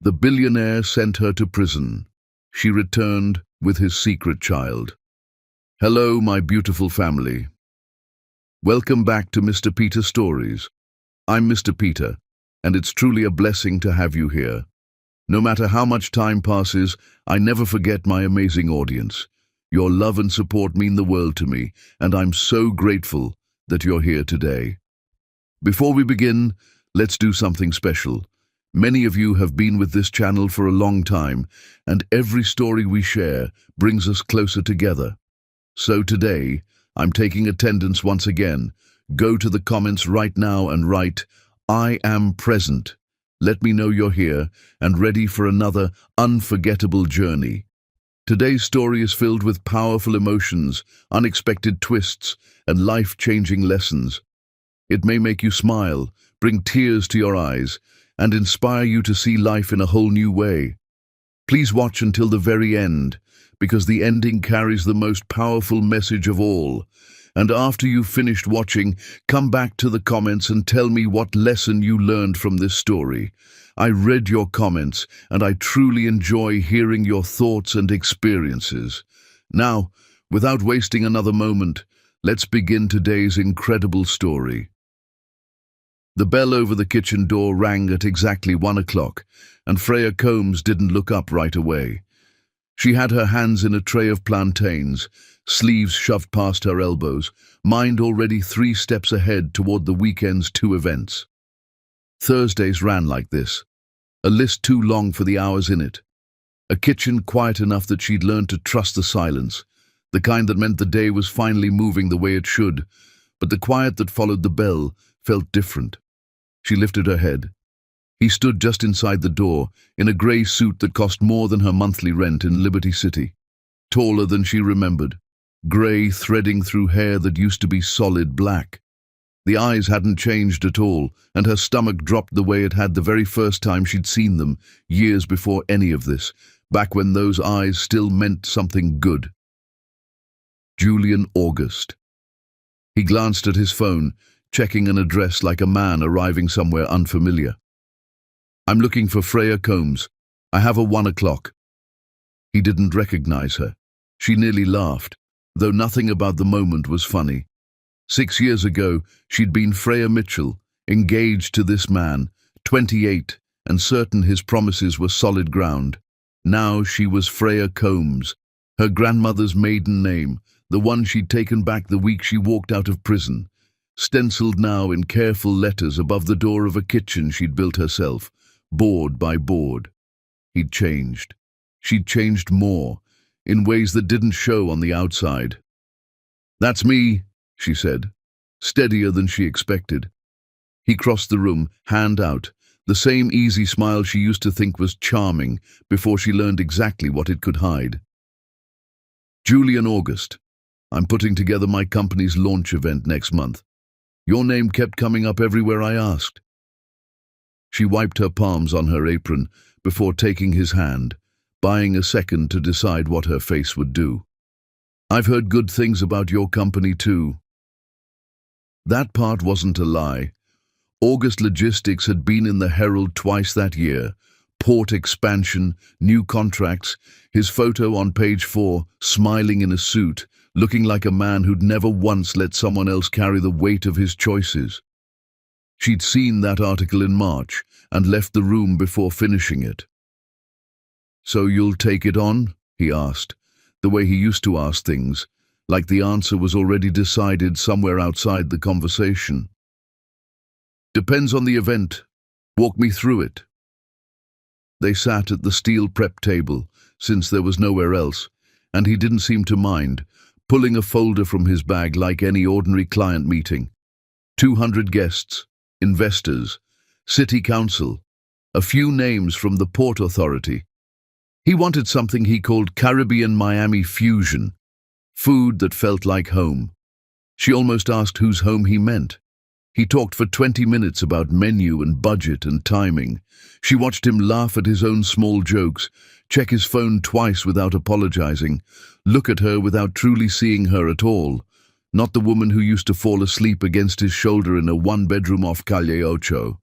The billionaire sent her to prison. She returned with his secret child. Hello, my beautiful family. Welcome back to Mr. Peter Stories. I'm Mr. Peter, and it's truly a blessing to have you here. No matter how much time passes, I never forget my amazing audience. Your love and support mean the world to me, and I'm so grateful that you're here today. Before we begin, let's do something special. Many of you have been with this channel for a long time, and every story we share brings us closer together. So today, I'm taking attendance once again. Go to the comments right now and write, "I am present." Let me know you're here and ready for another unforgettable journey. Today's story is filled with powerful emotions, unexpected twists, and life-changing lessons. It may make you smile, bring tears to your eyes, and inspire you to see life in a whole new way. Please watch until the very end, because the ending carries the most powerful message of all. And after you've finished watching, come back to the comments and tell me what lesson you learned from this story. I read your comments, and I truly enjoy hearing your thoughts and experiences. Now, without wasting another moment, let's begin today's incredible story. The bell over the kitchen door rang at exactly 1 o'clock, and Freya Combs didn't look up right away. She had her hands in a tray of plantains, sleeves shoved past her elbows, mind already 3 steps ahead toward the weekend's 2 events. Thursdays ran like this, a list too long for the hours in it. A kitchen quiet enough that she'd learned to trust the silence, the kind that meant the day was finally moving the way it should, but the quiet that followed the bell felt different. She lifted her head. He stood just inside the door, in a grey suit that cost more than her monthly rent in Liberty City. Taller than she remembered, grey threading through hair that used to be solid black. The eyes hadn't changed at all, and her stomach dropped the way it had the very first time she'd seen them, years before any of this, back when those eyes still meant something good. Julian August. He glanced at his phone, checking an address like a man arriving somewhere unfamiliar. "I'm looking for Freya Combs. I have a 1 o'clock. He didn't recognize her. She nearly laughed, though nothing about the moment was funny. 6 years ago, she'd been Freya Mitchell, engaged to this man, 28, and certain his promises were solid ground. Now she was Freya Combs, her grandmother's maiden name, the one she'd taken back the week she walked out of prison, stenciled now in careful letters above the door of a kitchen she'd built herself, board by board. He'd changed. She'd changed more, in ways that didn't show on the outside. "That's me," she said, steadier than she expected. He crossed the room, hand out, the same easy smile she used to think was charming before she learned exactly what it could hide. "Julian August. I'm putting together my company's launch event next month. Your name kept coming up everywhere I asked." She wiped her palms on her apron before taking his hand, buying a second to decide what her face would do. "I've heard good things about your company too." That part wasn't a lie. August Logistics had been in the Herald twice that year. Port expansion, new contracts, his photo on page 4, smiling in a suit, looking like a man who'd never once let someone else carry the weight of his choices. She'd seen that article in March and left the room before finishing it. "So you'll take it on?" he asked, the way he used to ask things, like the answer was already decided somewhere outside the conversation. "Depends on the event. Walk me through it." They sat at the steel prep table, since there was nowhere else, and he didn't seem to mind, pulling a folder from his bag like any ordinary client meeting. 200 guests, investors, city council, a few names from the Port Authority. He wanted something he called Caribbean Miami Fusion, food that felt like home. She almost asked whose home he meant. He talked for 20 minutes about menu and budget and timing. She watched him laugh at his own small jokes, check his phone twice without apologizing, look at her without truly seeing her at all, not the woman who used to fall asleep against his shoulder in a 1-bedroom off Calle Ocho.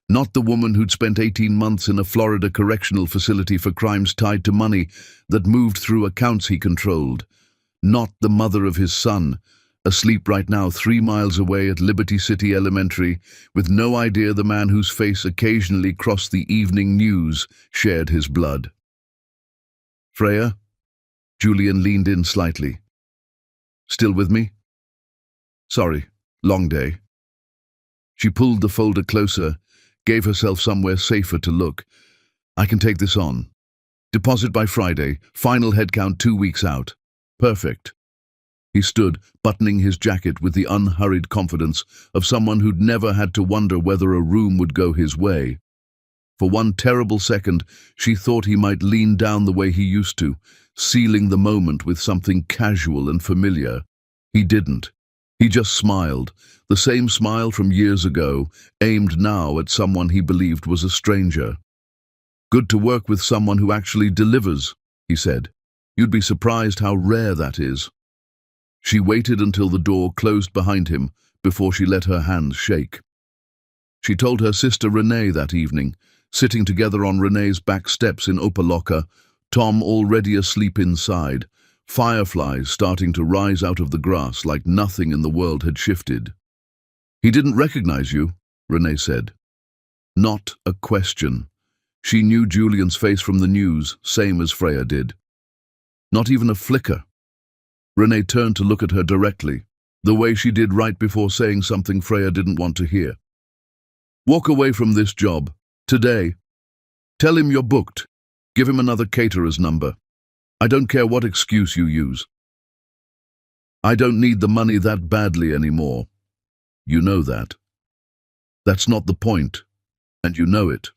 Not the woman who'd spent 18 months in a Florida correctional facility for crimes tied to money that moved through accounts he controlled. Not the mother of his son, asleep right now 3 miles away at Liberty City Elementary, with no idea the man whose face occasionally crossed the evening news shared his blood. Freya? Julian leaned in slightly. Still with me? Sorry, long day. She pulled the folder closer, gave herself somewhere safer to look. I can take this on. Deposit by Friday, final headcount 2 weeks out. Perfect. He stood, buttoning his jacket with the unhurried confidence of someone who'd never had to wonder whether a room would go his way. For one terrible second, she thought he might lean down the way he used to, sealing the moment with something casual and familiar. He didn't. He just smiled, the same smile from years ago, aimed now at someone he believed was a stranger. Good to work with someone who actually delivers, he said. You'd be surprised how rare that is. She waited until the door closed behind him before she let her hands shake. She told her sister Renee that evening, sitting together on Renee's back steps in Opaloka, Tom already asleep inside, fireflies starting to rise out of the grass like nothing in the world had shifted. He didn't recognize you, Renee said. Not a question. She knew Julian's face from the news, same as Freya did. Not even a flicker. Renee turned to look at her directly, the way she did right before saying something Freya didn't want to hear. Walk away from this job, today. Tell him you're booked. Give him another caterer's number. I don't care what excuse you use. I don't need the money that badly anymore. You know that. That's not the point, and you know it.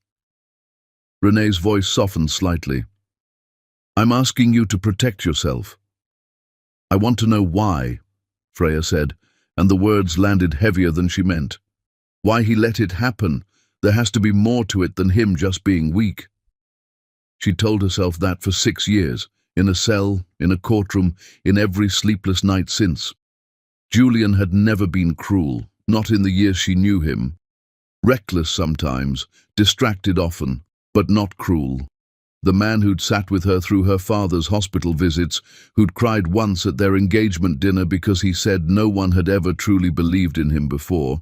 Renee's voice softened slightly. I'm asking you to protect yourself. I want to know why, Freya said, and the words landed heavier than she meant. Why he let it happen. There has to be more to it than him just being weak. She'd told herself that for 6 years, in a cell, in a courtroom, in every sleepless night since. Julian had never been cruel, not in the years she knew him. Reckless sometimes, distracted often, but not cruel. The man who'd sat with her through her father's hospital visits, who'd cried once at their engagement dinner because he said no one had ever truly believed in him before.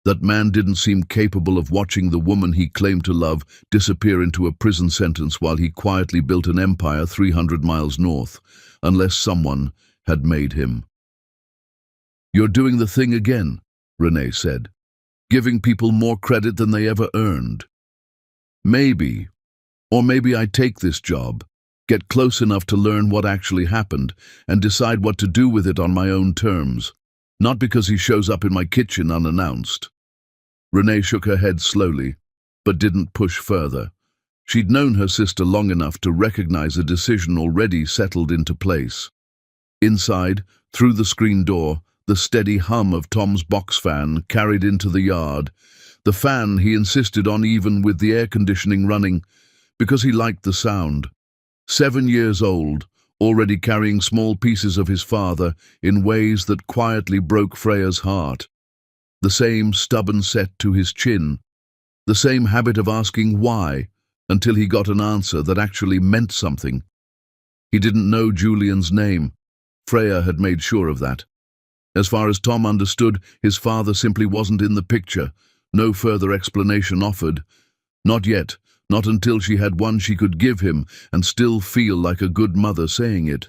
That man didn't seem capable of watching the woman he claimed to love disappear into a prison sentence while he quietly built an empire 300 miles north, unless someone had made him. You're doing the thing again, Renee said, giving people more credit than they ever earned. Maybe, or maybe I take this job, get close enough to learn what actually happened, and decide what to do with it on my own terms, not because he shows up in my kitchen unannounced. Renee shook her head slowly, but didn't push further. She'd known her sister long enough to recognize a decision already settled into place. Inside, through the screen door, the steady hum of Tom's box fan carried into the yard, the fan he insisted on even with the air conditioning running, because he liked the sound. 7 years old, already carrying small pieces of his father in ways that quietly broke Freya's heart. The same stubborn set to his chin, the same habit of asking why until he got an answer that actually meant something. He didn't know Julian's name. Freya had made sure of that. As far as Tom understood, his father simply wasn't in the picture, no further explanation offered. Not yet, not until she had one she could give him and still feel like a good mother saying it.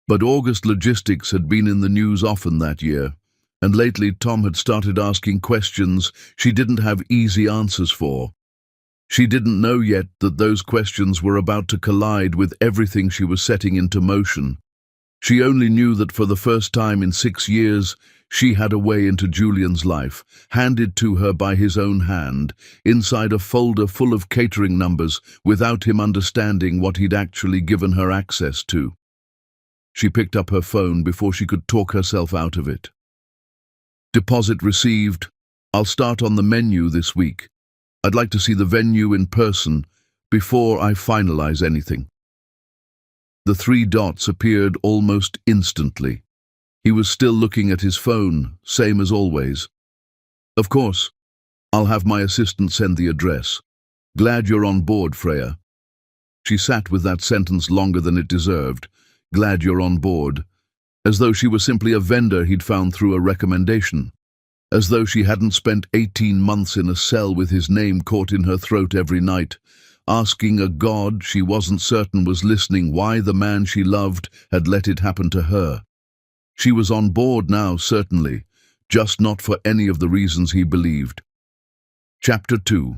But August logistics had been in the news often that year, and lately Tom had started asking questions she didn't have easy answers for. She didn't know yet that those questions were about to collide with everything she was setting into motion. She only knew that for the first time in 6 years, she had a way into Julian's life, handed to her by his own hand, inside a folder full of catering numbers, without him understanding what he'd actually given her access to. She picked up her phone before she could talk herself out of it. Deposit received. I'll start on the menu this week. I'd like to see the venue in person before I finalize anything. The 3 dots appeared almost instantly. He was still looking at his phone, same as always. Of course, I'll have my assistant send the address. Glad you're on board, Freya. She sat with that sentence longer than it deserved. Glad you're on board. As though she were simply a vendor he'd found through a recommendation. As though she hadn't spent 18 months in a cell with his name caught in her throat every night, asking a god she wasn't certain was listening why the man she loved had let it happen to her. She was on board now, certainly, just not for any of the reasons he believed. Chapter 2.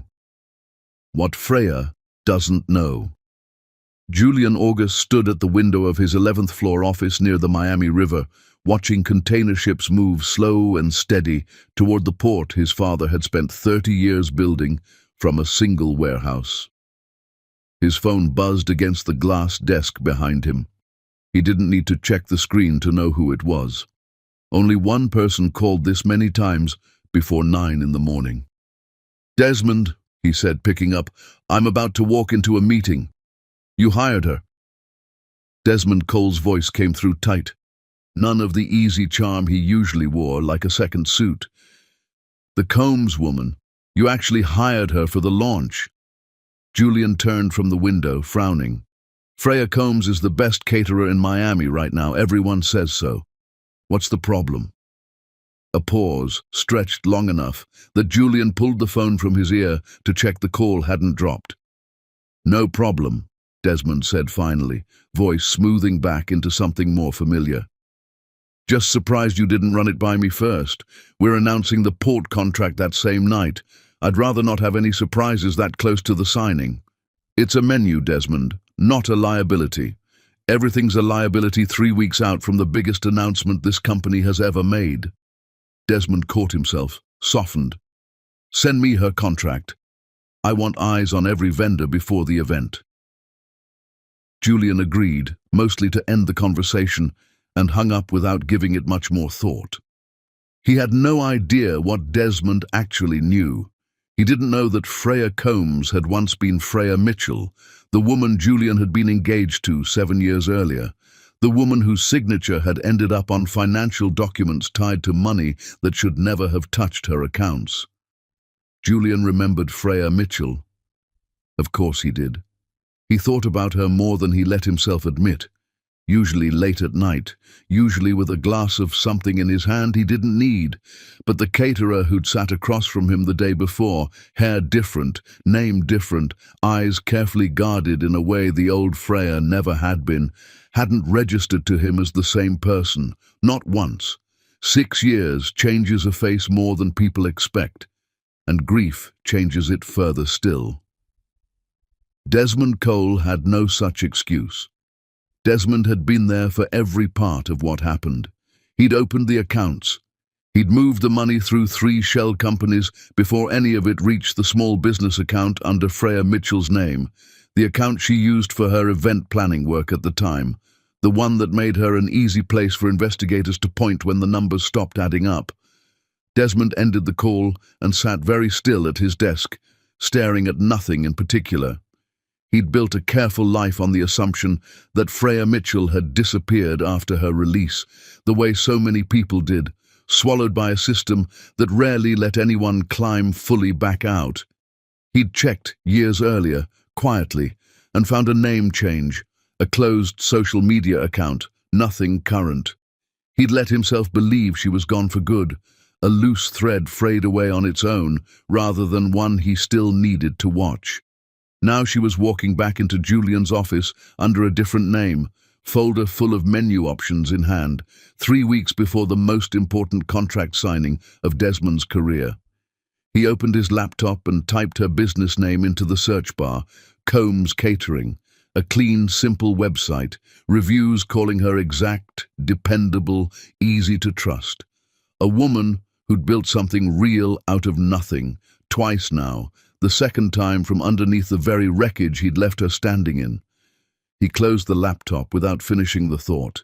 What Freya Doesn't Know. Julian August stood at the window of his 11th floor office near the Miami River, watching container ships move slow and steady toward the port his father had spent 30 years building from a single warehouse. His phone buzzed against the glass desk behind him. He didn't need to check the screen to know who it was. Only one person called this many times before 9 in the morning. "Desmond," he said, picking up, "I'm about to walk into a meeting. You hired her." Desmond Cole's voice came through tight. None of the easy charm he usually wore, like a second suit. "The Combs woman. You actually hired her for the launch." Julian turned from the window, frowning. "Freya Combs is the best caterer in Miami right now. Everyone says so. What's the problem?" A pause, stretched long enough that Julian pulled the phone from his ear to check the call hadn't dropped. "No problem," Desmond said finally, voice smoothing back into something more familiar. "Just surprised you didn't run it by me first. We're announcing the port contract that same night. I'd rather not have any surprises that close to the signing. It's a menu, Desmond, not a liability. Everything's a liability 3 weeks out from the biggest announcement this company has ever made." Desmond caught himself, softened. "Send me her contract. I want eyes on every vendor before the event." Julian agreed, mostly to end the conversation, and hung up without giving it much more thought. He had no idea what Desmond actually knew. He didn't know that Freya Combs had once been Freya Mitchell, the woman Julian had been engaged to 7 years earlier, the woman whose signature had ended up on financial documents tied to money that should never have touched her accounts. Julian remembered Freya Mitchell. Of course he did. He thought about her more than he let himself admit, usually late at night, usually with a glass of something in his hand he didn't need. But the caterer who'd sat across from him the day before, hair different, name different, eyes carefully guarded in a way the old Freya never had been, hadn't registered to him as the same person, not once. 6 years changes a face more than people expect, and grief changes it further still. Desmond Cole had no such excuse. Desmond had been there for every part of what happened. He'd opened the accounts. He'd moved the money through 3 shell companies before any of it reached the small business account under Freya Mitchell's name, the account she used for her event planning work at the time, the one that made her an easy place for investigators to point when the numbers stopped adding up. Desmond ended the call and sat very still at his desk, staring at nothing in particular. He'd built a careful life on the assumption that Freya Mitchell had disappeared after her release, the way so many people did, swallowed by a system that rarely let anyone climb fully back out. He'd checked years earlier, quietly, and found a name change, a closed social media account, nothing current. He'd let himself believe she was gone for good, a loose thread frayed away on its own, rather than one he still needed to watch. Now she was walking back into Julian's office under a different name, folder full of menu options in hand, 3 weeks before the most important contract signing of Desmond's career. He opened his laptop and typed her business name into the search bar, Combs Catering, a clean, simple website, reviews calling her exact, dependable, easy to trust. A woman who'd built something real out of nothing, twice now, the second time from underneath the very wreckage he'd left her standing in. He closed the laptop without finishing the thought.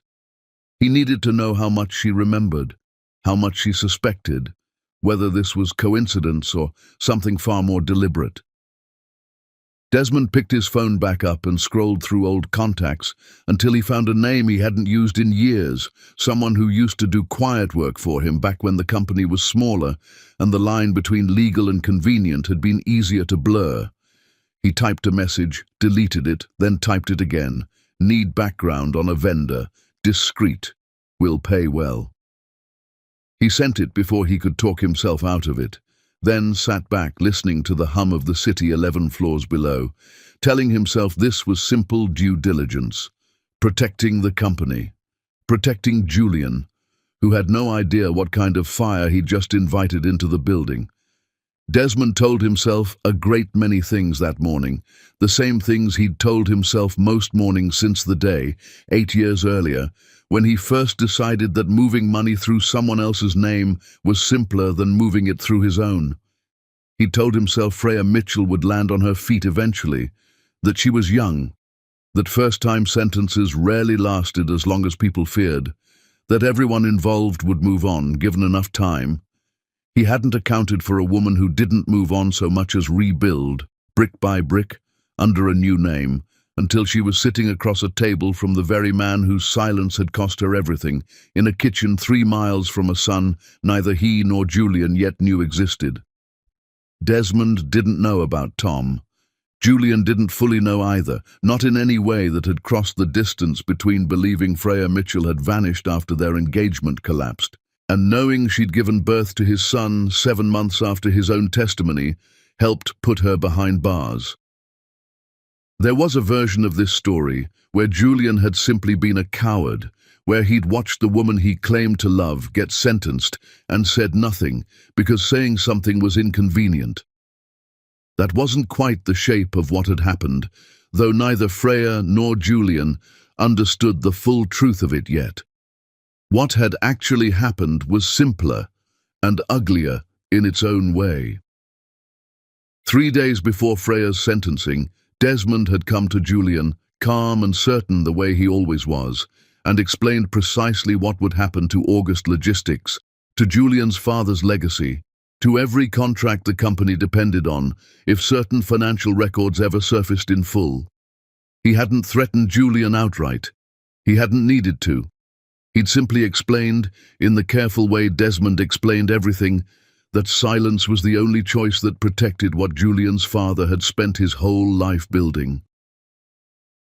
He needed to know how much she remembered, how much she suspected, whether this was coincidence or something far more deliberate. Desmond picked his phone back up and scrolled through old contacts until he found a name he hadn't used in years, someone who used to do quiet work for him back when the company was smaller and the line between legal and convenient had been easier to blur. He typed a message, deleted it, then typed it again. Need background on a vendor. Discreet. Will pay well. He sent it before he could talk himself out of it, then sat back listening to the hum of the city 11 floors below, telling himself this was simple due diligence. Protecting the company. Protecting Julian, who had no idea what kind of fire he'd just invited into the building. Desmond told himself a great many things that morning, the same things he'd told himself most mornings since the day, 8 years earlier, when he first decided that moving money through someone else's name was simpler than moving it through his own. He told himself Freya Mitchell would land on her feet eventually, that she was young, that first-time sentences rarely lasted as long as people feared, that everyone involved would move on, given enough time. He hadn't accounted for a woman who didn't move on so much as rebuild, brick by brick, under a new name, until she was sitting across a table from the very man whose silence had cost her everything, in a kitchen 3 miles from a son neither he nor Julian yet knew existed. Desmond didn't know about Tom. Julian didn't fully know either, not in any way that had crossed the distance between believing Freya Mitchell had vanished after their engagement collapsed, and knowing she'd given birth to his son 7 months after his own testimony helped put her behind bars. There was a version of this story where Julian had simply been a coward, where he'd watched the woman he claimed to love get sentenced and said nothing because saying something was inconvenient. That wasn't quite the shape of what had happened, though neither Freya nor Julian understood the full truth of it yet. What had actually happened was simpler and uglier in its own way. 3 days before Freya's sentencing, Desmond had come to Julian, calm and certain the way he always was, and explained precisely what would happen to August Logistics, to Julian's father's legacy, to every contract the company depended on, if certain financial records ever surfaced in full. He hadn't threatened Julian outright. He hadn't needed to. He'd simply explained, in the careful way Desmond explained everything, that silence was the only choice that protected what Julian's father had spent his whole life building.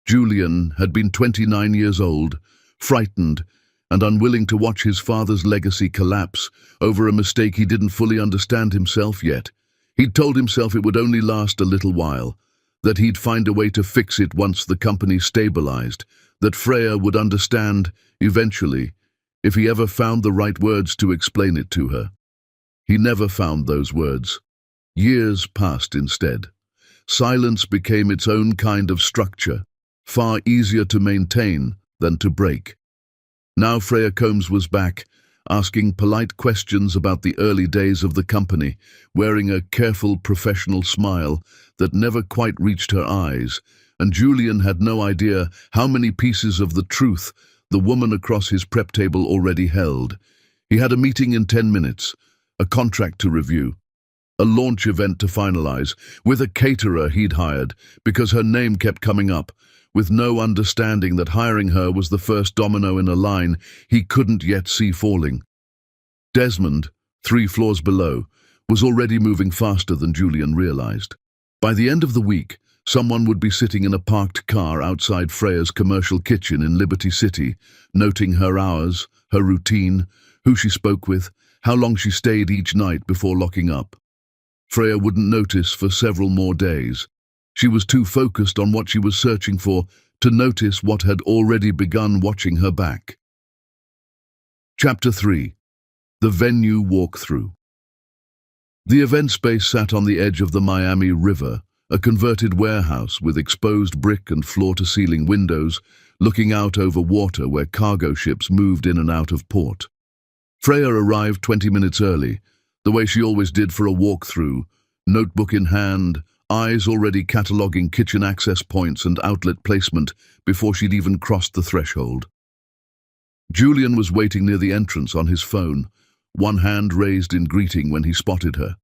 Julian had been 29 years old, frightened, and unwilling to watch his father's legacy collapse over a mistake he didn't fully understand himself yet. He'd told himself it would only last a little while, that he'd find a way to fix it once the company stabilized, that Freya would understand, eventually, if he ever found the right words to explain it to her. He never found those words. Years passed instead. Silence became its own kind of structure, far easier to maintain than to break. Now Freya Combs was back, asking polite questions about the early days of the company, wearing a careful professional smile that never quite reached her eyes, and Julian had no idea how many pieces of the truth the woman across his prep table already held. He had a meeting in 10 minutes, a contract to review, a launch event to finalize, with a caterer he'd hired because her name kept coming up, with no understanding that hiring her was the first domino in a line he couldn't yet see falling. Desmond, 3 floors below, was already moving faster than Julian realized. By the end of the week, someone would be sitting in a parked car outside Freya's commercial kitchen in Liberty City, noting her hours, her routine, who she spoke with, how long she stayed each night before locking up. Freya wouldn't notice for several more days. She was too focused on what she was searching for to notice what had already begun watching her back. Chapter 3. The Venue Walkthrough. The event space sat on the edge of the Miami River, a converted warehouse with exposed brick and floor-to-ceiling windows, looking out over water where cargo ships moved in and out of port. Freya arrived 20 minutes early, the way she always did for a walkthrough, notebook in hand, eyes already cataloguing kitchen access points and outlet placement before she'd even crossed the threshold. Julian was waiting near the entrance on his phone, one hand raised in greeting when he spotted her.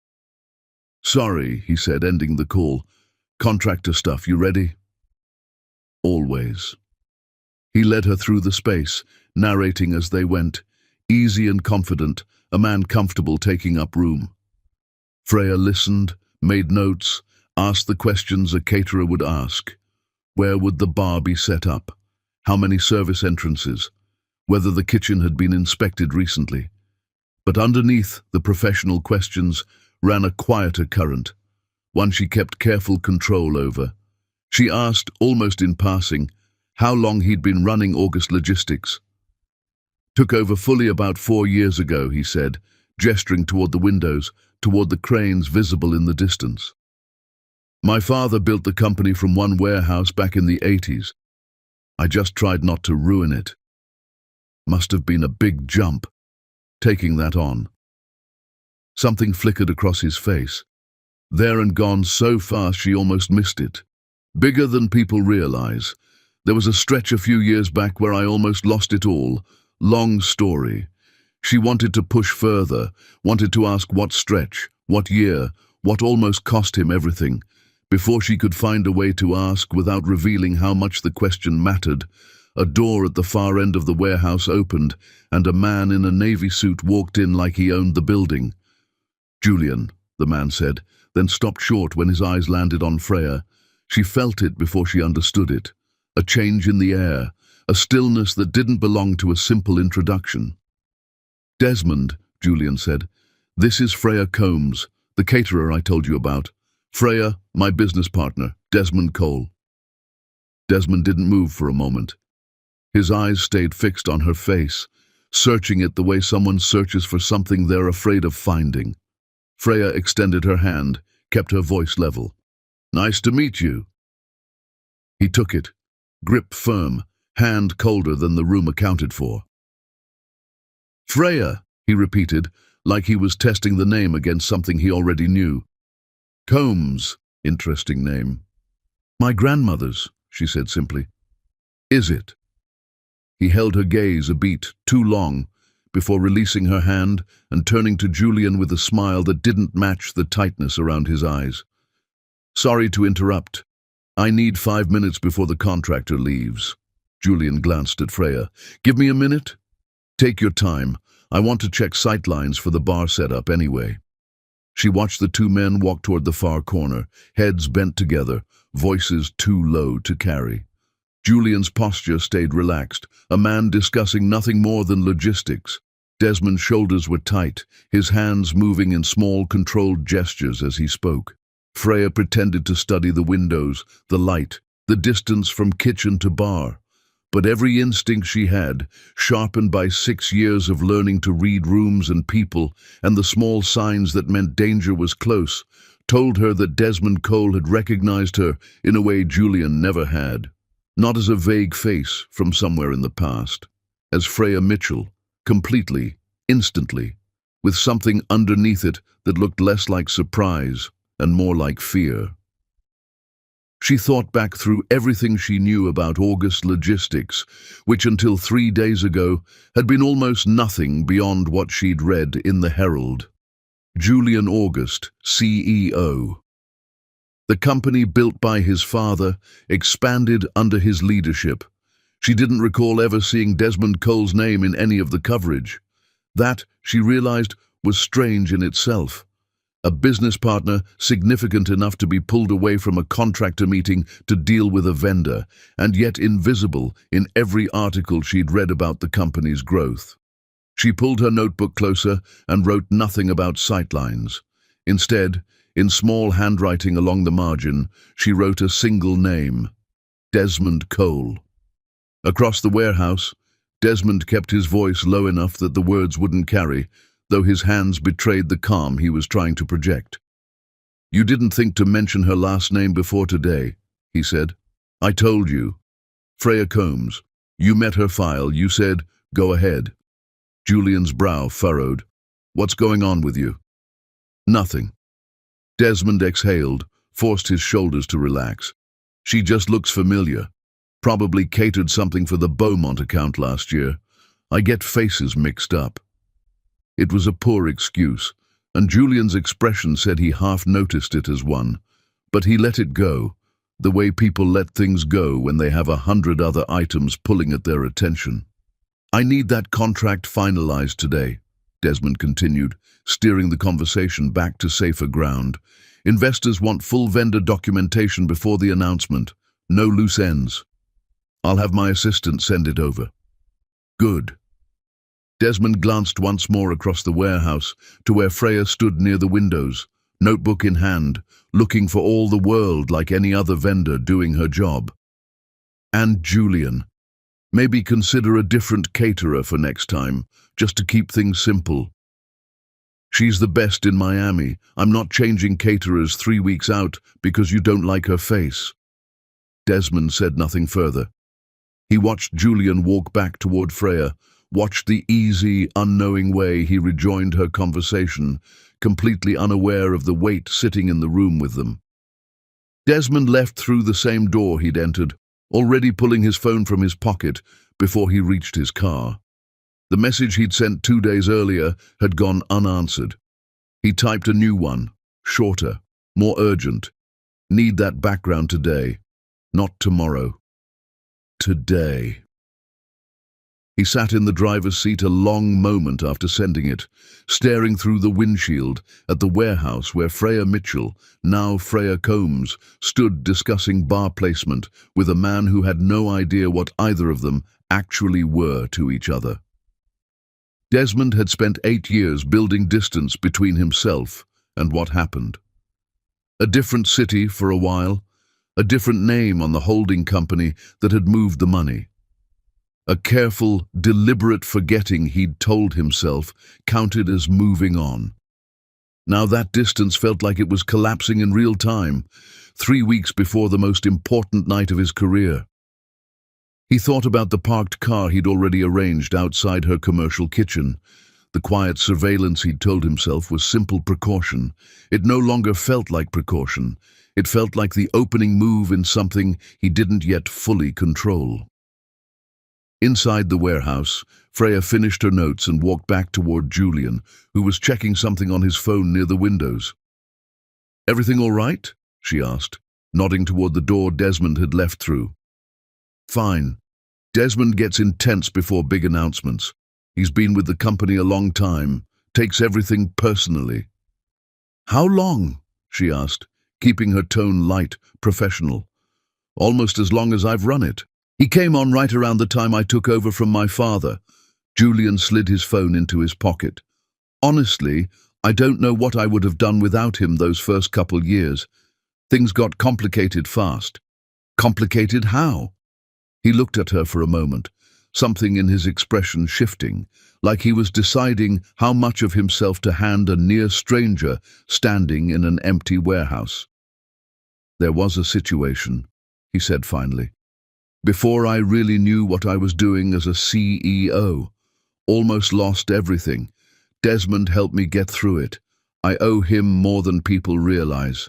"Sorry," he said, ending the call. Contractor stuff, you ready? Always. He led her through the space, narrating as they went, easy and confident, a man comfortable taking up room. Freya listened, made notes, asked the questions a caterer would ask. Where would the bar be set up? How many service entrances? Whether the kitchen had been inspected recently. But underneath the professional questions ran a quieter current, one she kept careful control over. She asked, almost in passing, how long he'd been running August Logistics. Took over fully about 4 years ago, he said, gesturing toward the windows, toward the cranes visible in the distance. My father built the company from one warehouse back in the 80s. I just tried not to ruin it. Must have been a big jump, taking that on. Something flickered across his face. There and gone so fast she almost missed it. Bigger than people realize. There was a stretch a few years back where I almost lost it all. Long story. She wanted to push further, wanted to ask what stretch, what year, what almost cost him everything. Before she could find a way to ask without revealing how much the question mattered, a door at the far end of the warehouse opened, and a man in a navy suit walked in like he owned the building. Julian, the man said, then stopped short when his eyes landed on Freya. She felt it before she understood it. A change in the air, a stillness that didn't belong to a simple introduction. Desmond, Julian said, this is Freya Combs, the caterer I told you about. Freya, my business partner, Desmond Cole. Desmond didn't move for a moment. His eyes stayed fixed on her face, searching it the way someone searches for something they're afraid of finding. Freya extended her hand, kept her voice level. Nice to meet you. He took it, grip firm, hand colder than the room accounted for. Freya, he repeated, like he was testing the name against something he already knew. Combs, interesting name. My grandmother's, she said simply. Is it? He held her gaze a beat, too long, before releasing her hand and turning to Julian with a smile that didn't match the tightness around his eyes. Sorry to interrupt. I need 5 minutes before the contractor leaves. Julian glanced at Freya. Give me a minute? Take your time. I want to check sightlines for the bar setup anyway. She watched the two men walk toward the far corner, heads bent together, voices too low to carry. Julian's posture stayed relaxed, a man discussing nothing more than logistics. Desmond's shoulders were tight, his hands moving in small, controlled gestures as he spoke. Freya pretended to study the windows, the light, the distance from kitchen to bar. But every instinct she had, sharpened by 6 years of learning to read rooms and people, and the small signs that meant danger was close, told her that Desmond Cole had recognized her in a way Julian never had. Not as a vague face from somewhere in the past, as Freya Mitchell, completely, instantly, with something underneath it that looked less like surprise and more like fear. She thought back through everything she knew about August Logistics, which until 3 days ago had been almost nothing beyond what she'd read in the Herald. Julian August, CEO. The company built by his father expanded under his leadership. She didn't recall ever seeing Desmond Cole's name in any of the coverage. That, she realized, was strange in itself. A business partner significant enough to be pulled away from a contractor meeting to deal with a vendor, and yet invisible in every article she'd read about the company's growth. She pulled her notebook closer and wrote nothing about sightlines. Instead, in small handwriting along the margin, she wrote a single name, Desmond Cole. Across the warehouse, Desmond kept his voice low enough that the words wouldn't carry, though his hands betrayed the calm he was trying to project. You didn't think to mention her last name before today, he said. I told you. Freya Combs. You met her file. You said, go ahead. Julian's brow furrowed. What's going on with you? Nothing. Desmond exhaled, forced his shoulders to relax. She just looks familiar. Probably catered something for the Beaumont account last year. I get faces mixed up. It was a poor excuse, and Julian's expression said he half noticed it as one. But he let it go, the way people let things go when they have 100 other items pulling at their attention. "I need that contract finalized today," Desmond continued, steering the conversation back to safer ground. "Investors want full vendor documentation before the announcement. No loose ends. I'll have my assistant send it over." "Good." Desmond glanced once more across the warehouse to where Freya stood near the windows, notebook in hand, looking for all the world like any other vendor doing her job. "And Julian. Maybe consider a different caterer for next time, just to keep things simple. She's the best in Miami. I'm not changing caterers 3 weeks out because you don't like her face." Desmond said nothing further. He watched Julian walk back toward Freya, watched the easy, unknowing way he rejoined her conversation, completely unaware of the weight sitting in the room with them. Desmond left through the same door he'd entered, already pulling his phone from his pocket before he reached his car. The message he'd sent 2 days earlier had gone unanswered. He typed a new one, shorter, more urgent. "Need that background today, not tomorrow. Today." He sat in the driver's seat a long moment after sending it, staring through the windshield at the warehouse where Freya Mitchell, now Freya Combs, stood discussing bar placement with a man who had no idea what either of them actually were to each other. Desmond had spent 8 years building distance between himself and what happened. A different city for a while, a different name on the holding company that had moved the money. A careful, deliberate forgetting he'd told himself counted as moving on. Now that distance felt like it was collapsing in real time, 3 weeks before the most important night of his career. He thought about the parked car he'd already arranged outside her commercial kitchen. The quiet surveillance he'd told himself was simple precaution. It no longer felt like precaution. It felt like the opening move in something he didn't yet fully control. Inside the warehouse, Freya finished her notes and walked back toward Julian, who was checking something on his phone near the windows. "Everything all right?" she asked, nodding toward the door Desmond had left through. "Fine." Desmond gets intense before big announcements. He's been with the company a long time, takes everything personally. "How long?" she asked, keeping her tone light, professional. "Almost as long as I've run it. He came on right around the time I took over from my father." Julian slid his phone into his pocket. "Honestly, I don't know what I would have done without him those first couple years. Things got complicated fast." "Complicated how?" He looked at her for a moment, something in his expression shifting, like he was deciding how much of himself to hand a near stranger standing in an empty warehouse. "There was a situation," he said finally. "Before I really knew what I was doing as a CEO. Almost lost everything. Desmond helped me get through it. I owe him more than people realize."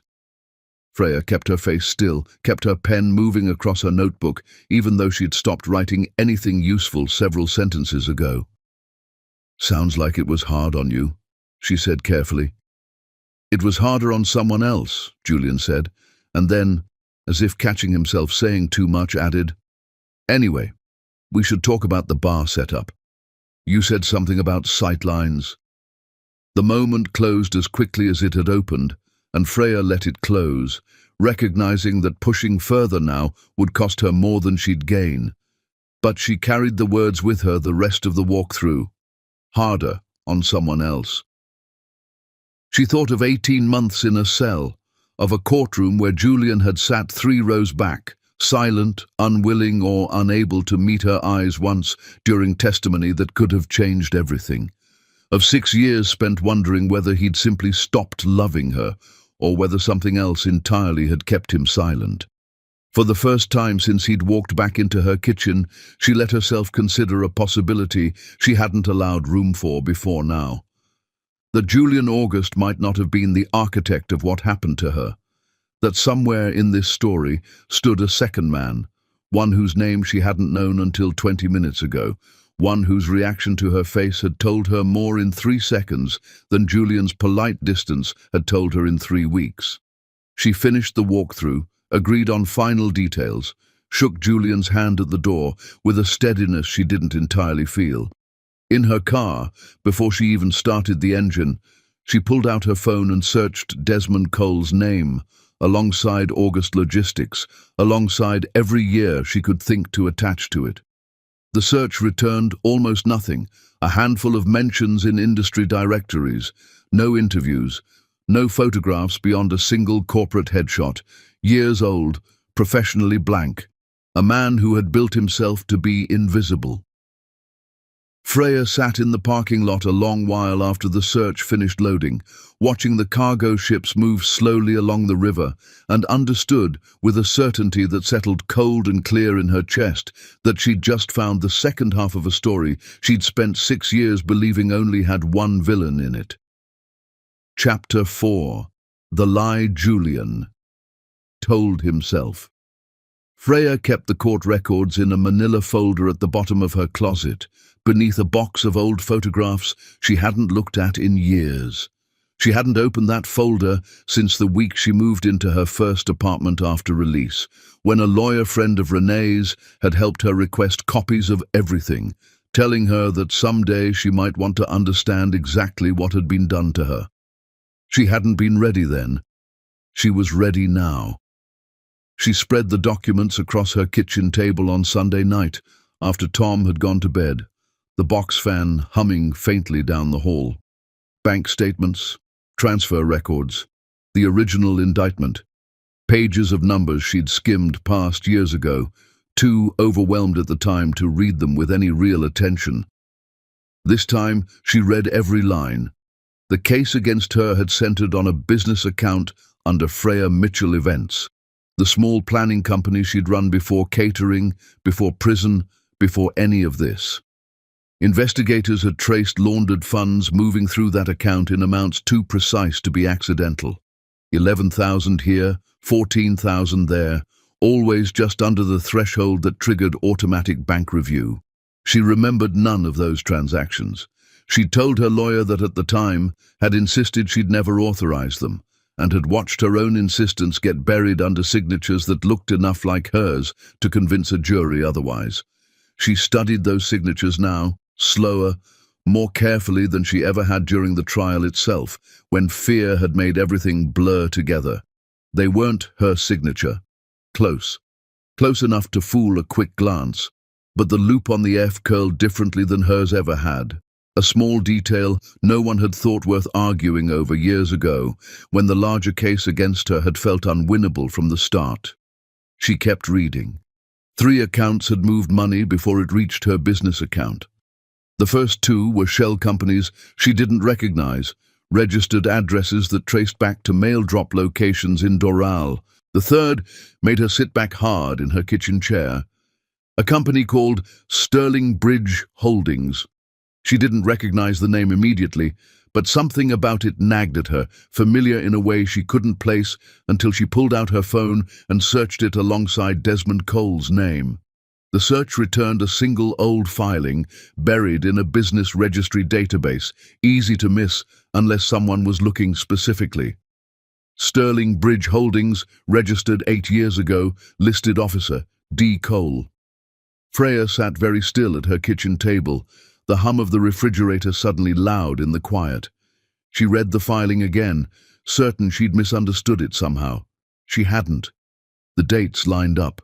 Freya kept her face still, kept her pen moving across her notebook, even though she'd stopped writing anything useful several sentences ago. "Sounds like it was hard on you," she said carefully. "It was harder on someone else," Julian said, and then, as if catching himself saying too much, added, "Anyway, we should talk about the bar setup. You said something about sightlines." The moment closed as quickly as it had opened, and Freya let it close, recognizing that pushing further now would cost her more than she'd gain. But she carried the words with her the rest of the walk through. Harder on someone else. She thought of 18 months in a cell, of a courtroom where Julian had sat 3 rows back, silent, unwilling or unable to meet her eyes once during testimony that could have changed everything. Of 6 years spent wondering whether he'd simply stopped loving her, or whether something else entirely had kept him silent. For the first time since he'd walked back into her kitchen, she let herself consider a possibility she hadn't allowed room for before now. That Julian August might not have been the architect of what happened to her. That somewhere in this story stood a second man, one whose name she hadn't known until 20 minutes ago, one whose reaction to her face had told her more in 3 seconds than Julian's polite distance had told her in 3 weeks. She finished the walkthrough, agreed on final details, shook Julian's hand at the door with a steadiness she didn't entirely feel. In her car, before she even started the engine, she pulled out her phone and searched Desmond Cole's name, alongside August Logistics, alongside every year she could think to attach to it. The search returned almost nothing, a handful of mentions in industry directories, no interviews, no photographs beyond a single corporate headshot, years old, professionally blank, a man who had built himself to be invisible. Freya sat in the parking lot a long while after the search finished loading, watching the cargo ships move slowly along the river, and understood, with a certainty that settled cold and clear in her chest, that she'd just found the second half of a story she'd spent 6 years believing only had one villain in it. Chapter 4. The Lie Julian Told Himself. Freya kept the court records in a manila folder at the bottom of her closet, beneath a box of old photographs she hadn't looked at in years. She hadn't opened that folder since the week she moved into her first apartment after release, when a lawyer friend of Renee's had helped her request copies of everything, telling her that someday she might want to understand exactly what had been done to her. She hadn't been ready then. She was ready now. She spread the documents across her kitchen table on Sunday night, after Tom had gone to bed, the box fan humming faintly down the hall. Bank statements, transfer records, the original indictment, pages of numbers she'd skimmed past years ago, too overwhelmed at the time to read them with any real attention. This time, she read every line. The case against her had centered on a business account under Freya Mitchell Events, the small planning company she'd run before catering, before prison, before any of this. Investigators had traced laundered funds moving through that account in amounts too precise to be accidental. 11,000 here, 14,000 there, always just under the threshold that triggered automatic bank review. She remembered none of those transactions. She'd told her lawyer that at the time, had insisted she'd never authorized them, and had watched her own insistence get buried under signatures that looked enough like hers to convince a jury otherwise. She studied those signatures now, slower, more carefully than she ever had during the trial itself, when fear had made everything blur together. They weren't her signature. Close enough to fool a quick glance, but the loop on the F curled differently than hers ever had. A small detail no one had thought worth arguing over years ago, when the larger case against her had felt unwinnable from the start. She kept reading. 3 accounts had moved money before it reached her business account. The first 2 were shell companies she didn't recognize, registered addresses that traced back to mail drop locations in Doral. The third made her sit back hard in her kitchen chair. A company called Sterling Bridge Holdings. She didn't recognize the name immediately, but something about it nagged at her, familiar in a way she couldn't place until she pulled out her phone and searched it alongside Desmond Cole's name. The search returned a single old filing buried in a business registry database, easy to miss unless someone was looking specifically. Sterling Bridge Holdings, registered 8 years ago, listed officer, D. Cole. Freya sat very still at her kitchen table, the hum of the refrigerator suddenly loud in the quiet. She read the filing again, certain she'd misunderstood it somehow. She hadn't. The dates lined up.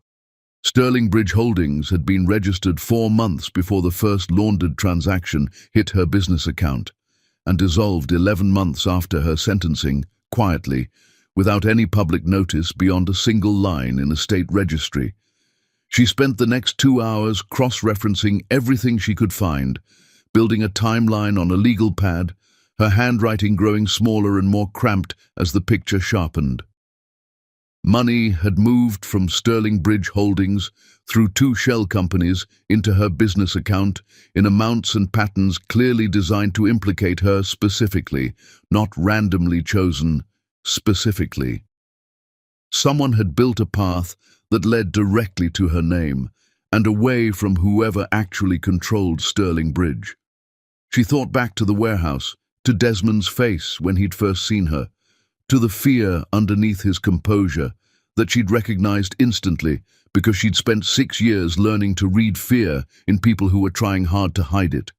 Sterling Bridge Holdings had been registered 4 months before the first laundered transaction hit her business account, and dissolved 11 months after her sentencing, quietly, without any public notice beyond a single line in a state registry. She spent the next 2 hours cross-referencing everything she could find, building a timeline on a legal pad, her handwriting growing smaller and more cramped as the picture sharpened. Money had moved from Sterling Bridge Holdings through 2 shell companies into her business account in amounts and patterns clearly designed to implicate her specifically, not randomly chosen, specifically. Someone had built a path that led directly to her name, and away from whoever actually controlled Sterling Bridge. She thought back to the warehouse, to Desmond's face when he'd first seen her, to the fear underneath his composure that she'd recognized instantly because she'd spent 6 years learning to read fear in people who were trying hard to hide it.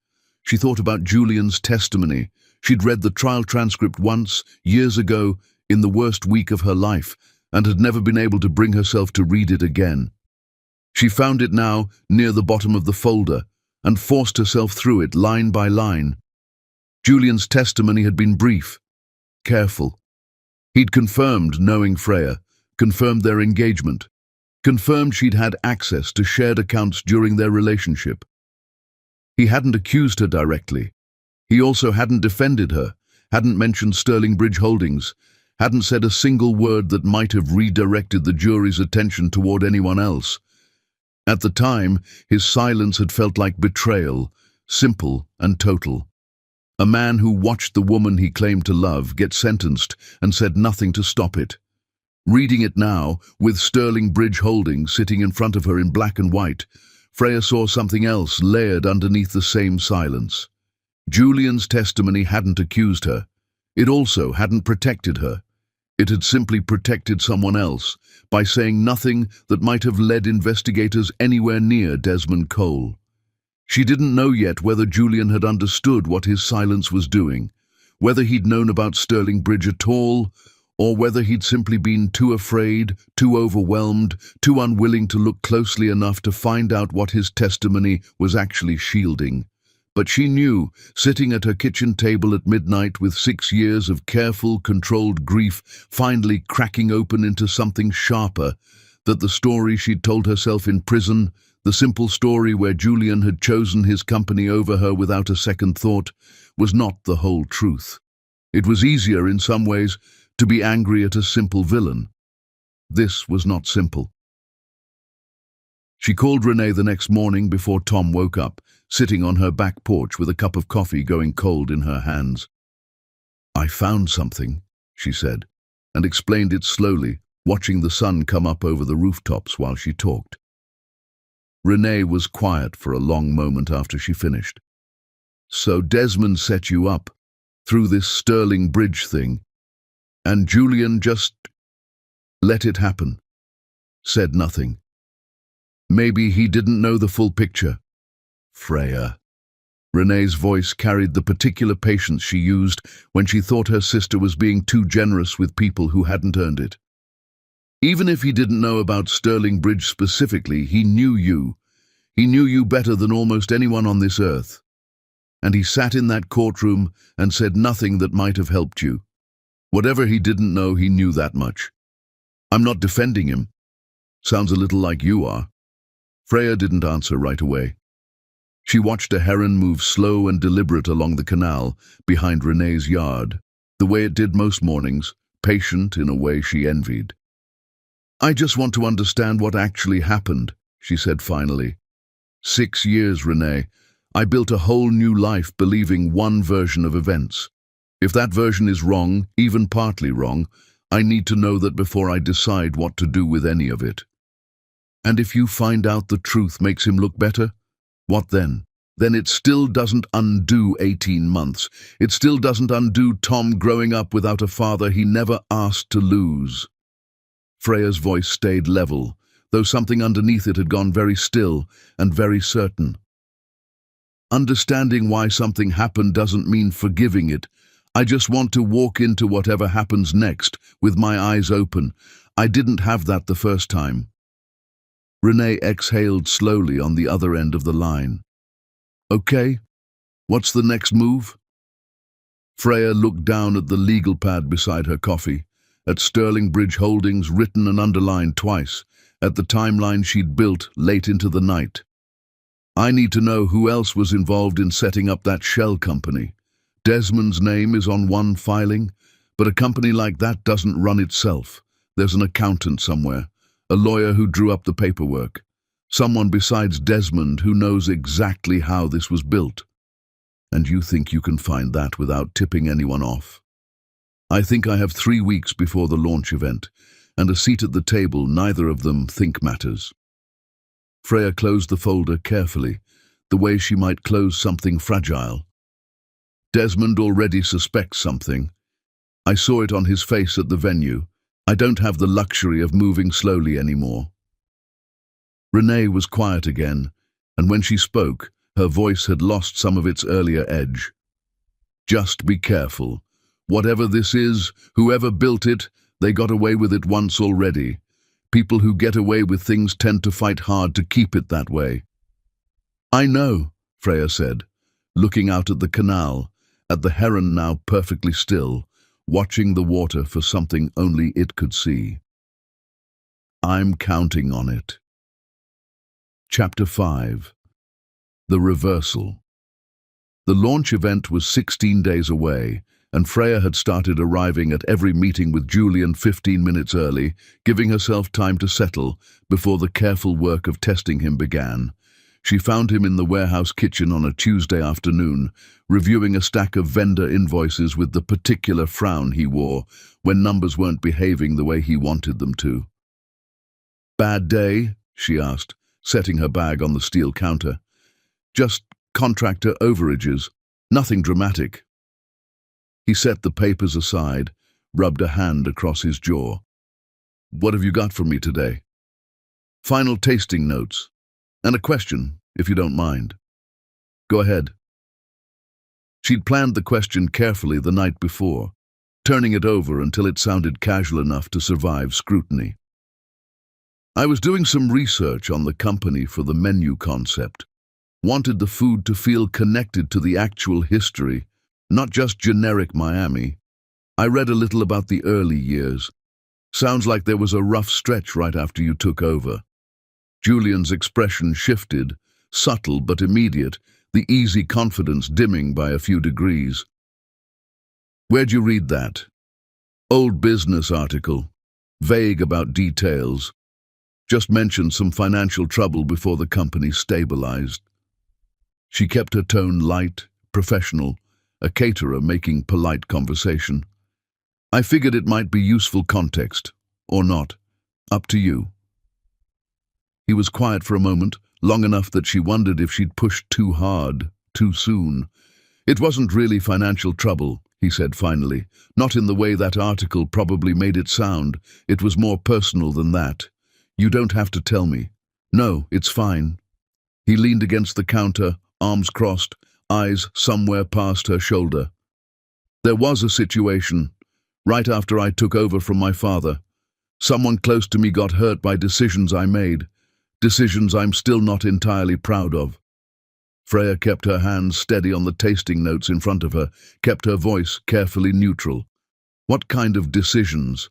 She thought about Julian's testimony. She'd read the trial transcript once, years ago, in the worst week of her life, and had never been able to bring herself to read it again. She found it now near the bottom of the folder and forced herself through it line by line. Julian's testimony had been brief, careful. He'd confirmed knowing Freya, confirmed their engagement, confirmed she'd had access to shared accounts during their relationship. He hadn't accused her directly. He also hadn't defended her, hadn't mentioned Sterling Bridge Holdings, hadn't said a single word that might have redirected the jury's attention toward anyone else. At the time, his silence had felt like betrayal, simple and total. A man who watched the woman he claimed to love get sentenced and said nothing to stop it. Reading it now, with Sterling Bridge Holdings sitting in front of her in black and white, Freya saw something else layered underneath the same silence. Julian's testimony hadn't accused her. It also hadn't protected her. It had simply protected someone else by saying nothing that might have led investigators anywhere near Desmond Cole. She didn't know yet whether Julian had understood what his silence was doing, whether he'd known about Sterling Bridge at all, or whether he'd simply been too afraid, too overwhelmed, too unwilling to look closely enough to find out what his testimony was actually shielding. But she knew, sitting at her kitchen table at midnight with 6 years of careful, controlled grief finally cracking open into something sharper, that the story she'd told herself in prison, the simple story where Julian had chosen his company over her without a second thought, was not the whole truth. It was easier, in some ways, to be angry at a simple villain. This was not simple. She called Renee the next morning before Tom woke up, sitting on her back porch with a cup of coffee going cold in her hands. "I found something," she said, and explained it slowly, watching the sun come up over the rooftops while she talked. Renee was quiet for a long moment after she finished. "So Desmond set you up, through this Sterling Bridge thing, and Julian just let it happen, said nothing. Maybe he didn't know the full picture." "Freya." Renee's voice carried the particular patience she used when she thought her sister was being too generous with people who hadn't earned it. "Even if he didn't know about Sterling Bridge specifically, he knew you. He knew you better than almost anyone on this earth. And he sat in that courtroom and said nothing that might have helped you. Whatever he didn't know, he knew that much. I'm not defending him. Sounds a little like you are." Freya didn't answer right away. She watched a heron move slow and deliberate along the canal behind Renee's yard, the way it did most mornings, patient in a way she envied. "I just want to understand what actually happened," she said finally. 6 years, Renee. I built a whole new life believing one version of events. If that version is wrong, even partly wrong, I need to know that before I decide what to do with any of it. And if you find out the truth makes him look better, what then? Then it still doesn't undo 18 months. It still doesn't undo Tom growing up without a father he never asked to lose. Freya's voice stayed level, though something underneath it had gone very still and very certain. Understanding why something happened doesn't mean forgiving it. I just want to walk into whatever happens next with my eyes open. I didn't have that the first time. Renee exhaled slowly on the other end of the line. "Okay, what's the next move?" Freya looked down at the legal pad beside her coffee, at Sterling Bridge Holdings written and underlined twice, at the timeline she'd built late into the night. "I need to know who else was involved in setting up that shell company. Desmond's name is on one filing, but a company like that doesn't run itself. There's an accountant somewhere, a lawyer who drew up the paperwork, someone besides Desmond who knows exactly how this was built. And you think you can find that without tipping anyone off? I think I have 3 weeks before the launch event, and a seat at the table neither of them think matters." Freya closed the folder carefully, the way she might close something fragile. "Desmond already suspects something. I saw it on his face at the venue. I don't have the luxury of moving slowly anymore. Renee was quiet again, and when she spoke, her voice had lost some of its earlier edge. Just be careful. Whatever this is, whoever built it, they got away with it once already. People who get away with things tend to fight hard to keep it that way. I know, Freya said, looking out at the canal, at the heron now perfectly still, watching the water for something only it could see. I'm counting on it. Chapter 5. The Reversal. The launch event was 16 days away, and Freya had started arriving at every meeting with Julian 15 minutes early, giving herself time to settle before the careful work of testing him began. She found him in the warehouse kitchen on a Tuesday afternoon, reviewing a stack of vendor invoices with the particular frown he wore when numbers weren't behaving the way he wanted them to. Bad day? She asked, setting her bag on the steel counter. Just contractor overages, nothing dramatic. He set the papers aside, rubbed a hand across his jaw. What have you got for me today? Final tasting notes. And a question, if you don't mind. Go ahead. She'd planned the question carefully the night before, turning it over until it sounded casual enough to survive scrutiny. I was doing some research on the company for the menu concept. Wanted the food to feel connected to the actual history, not just generic Miami. I read a little about the early years. Sounds like there was a rough stretch right after you took over. Julian's expression shifted, subtle but immediate, the easy confidence dimming by a few degrees. Where'd you read that? Old business article. Vague about details. Just mentioned some financial trouble before the company stabilized. She kept her tone light, professional, a caterer making polite conversation. I figured it might be useful context, or not. Up to you. He was quiet for a moment, long enough that she wondered if she'd pushed too hard, too soon. It wasn't really financial trouble, he said finally. Not in the way that article probably made it sound. It was more personal than that. You don't have to tell me. No, it's fine. He leaned against the counter, arms crossed, eyes somewhere past her shoulder. There was a situation, right after I took over from my father. Someone close to me got hurt by decisions I made, decisions I'm still not entirely proud of. Freya kept her hands steady on the tasting notes in front of her, kept her voice carefully neutral. What kind of decisions?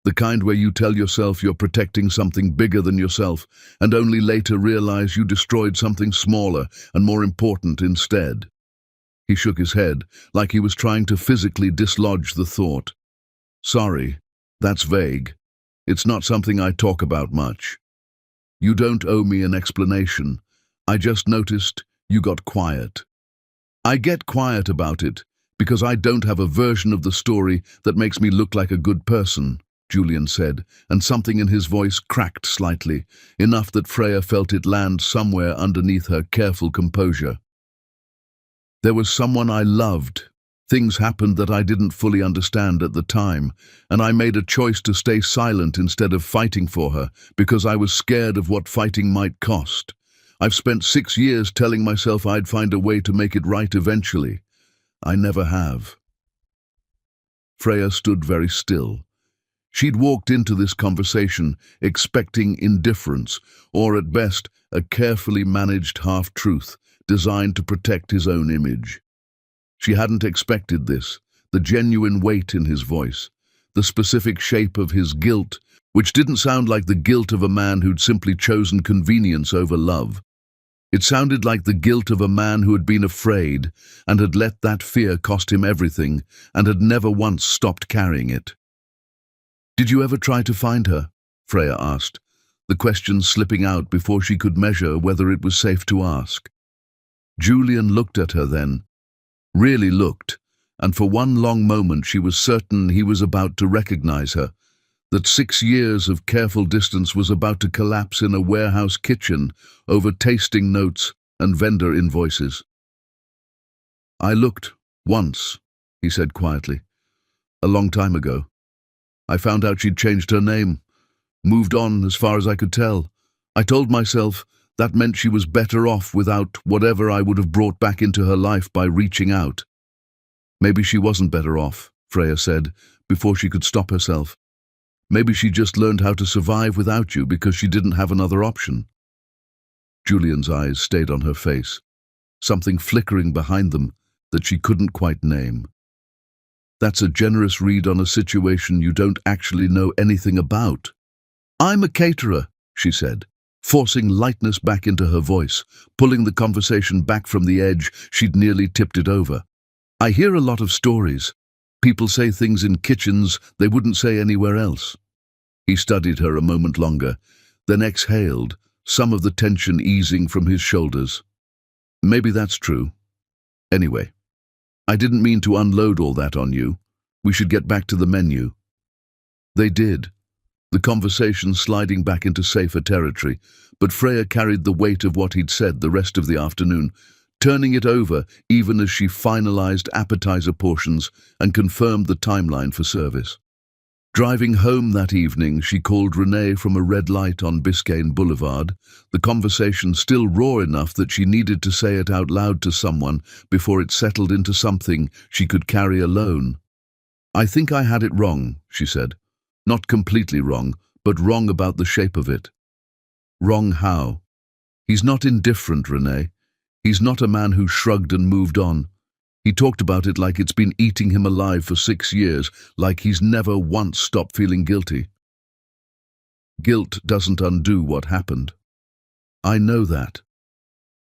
The kind where you tell yourself you're protecting something bigger than yourself and only later realize you destroyed something smaller and more important instead. He shook his head, like he was trying to physically dislodge the thought. Sorry, that's vague. It's not something I talk about much. You don't owe me an explanation. I just noticed you got quiet. I get quiet about it because I don't have a version of the story that makes me look like a good person, Julian said, and something in his voice cracked slightly, enough that Freya felt it land somewhere underneath her careful composure. There was someone I loved. Things happened that I didn't fully understand at the time, and I made a choice to stay silent instead of fighting for her because I was scared of what fighting might cost. I've spent 6 years telling myself I'd find a way to make it right eventually. I never have. Freya stood very still. She'd walked into this conversation expecting indifference, or at best, a carefully managed half-truth designed to protect his own image. She hadn't expected this, the genuine weight in his voice, the specific shape of his guilt, which didn't sound like the guilt of a man who'd simply chosen convenience over love. It sounded like the guilt of a man who had been afraid and had let that fear cost him everything and had never once stopped carrying it. Did you ever try to find her? Freya asked, the question slipping out before she could measure whether it was safe to ask. Julian looked at her then, really looked, and for one long moment she was certain he was about to recognize her, that 6 years of careful distance was about to collapse in a warehouse kitchen over tasting notes and vendor invoices. I looked, once, he said quietly. A long time ago. I found out she'd changed her name, moved on as far as I could tell. I told myself that meant she was better off without whatever I would have brought back into her life by reaching out. Maybe she wasn't better off, Freya said, before she could stop herself. Maybe she just learned how to survive without you because she didn't have another option. Julian's eyes stayed on her face, something flickering behind them that she couldn't quite name. That's a generous read on a situation you don't actually know anything about. I'm a caterer, she said, forcing lightness back into her voice, pulling the conversation back from the edge she'd nearly tipped it over. I hear a lot of stories. People say things in kitchens they wouldn't say anywhere else. He studied her a moment longer, then exhaled, some of the tension easing from his shoulders. Maybe that's true. Anyway, I didn't mean to unload all that on you. We should get back to the menu. They did, the conversation sliding back into safer territory, but Freya carried the weight of what he'd said the rest of the afternoon, turning it over even as she finalized appetizer portions and confirmed the timeline for service. Driving home that evening, she called Renee from a red light on Biscayne Boulevard, the conversation still raw enough that she needed to say it out loud to someone before it settled into something she could carry alone. I think I had it wrong, she said. Not completely wrong, but wrong about the shape of it. Wrong how? He's not indifferent, Renee. He's not a man who shrugged and moved on. He talked about it like it's been eating him alive for 6 years, like he's never once stopped feeling guilty. Guilt doesn't undo what happened. I know that.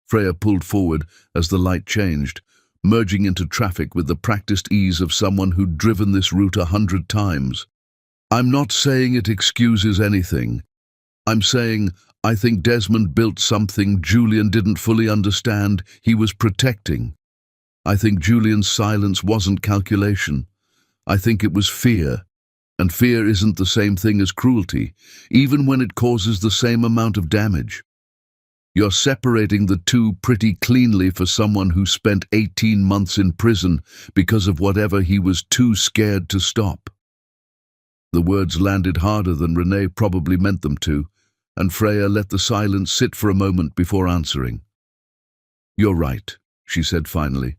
Freya pulled forward as the light changed, merging into traffic with the practiced ease of someone who'd driven this route 100 times. I'm not saying it excuses anything. I'm saying I think Desmond built something Julian didn't fully understand he was protecting. I think Julian's silence wasn't calculation. I think it was fear. And fear isn't the same thing as cruelty, even when it causes the same amount of damage. You're separating the two pretty cleanly for someone who spent 18 months in prison because of whatever he was too scared to stop. The words landed harder than Renee probably meant them to, and Freya let the silence sit for a moment before answering. You're right, she said finally.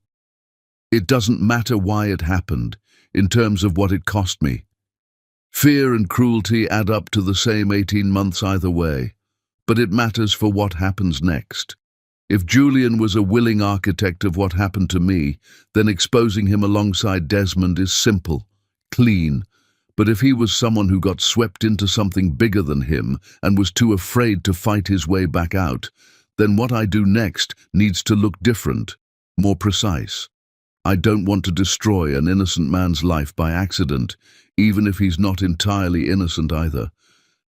It doesn't matter why it happened, in terms of what it cost me. Fear and cruelty add up to the same 18 months either way, but it matters for what happens next. If Julian was a willing architect of what happened to me, then exposing him alongside Desmond is simple, clean. But if he was someone who got swept into something bigger than him and was too afraid to fight his way back out, then what I do next needs to look different, more precise. I don't want to destroy an innocent man's life by accident, even if he's not entirely innocent either.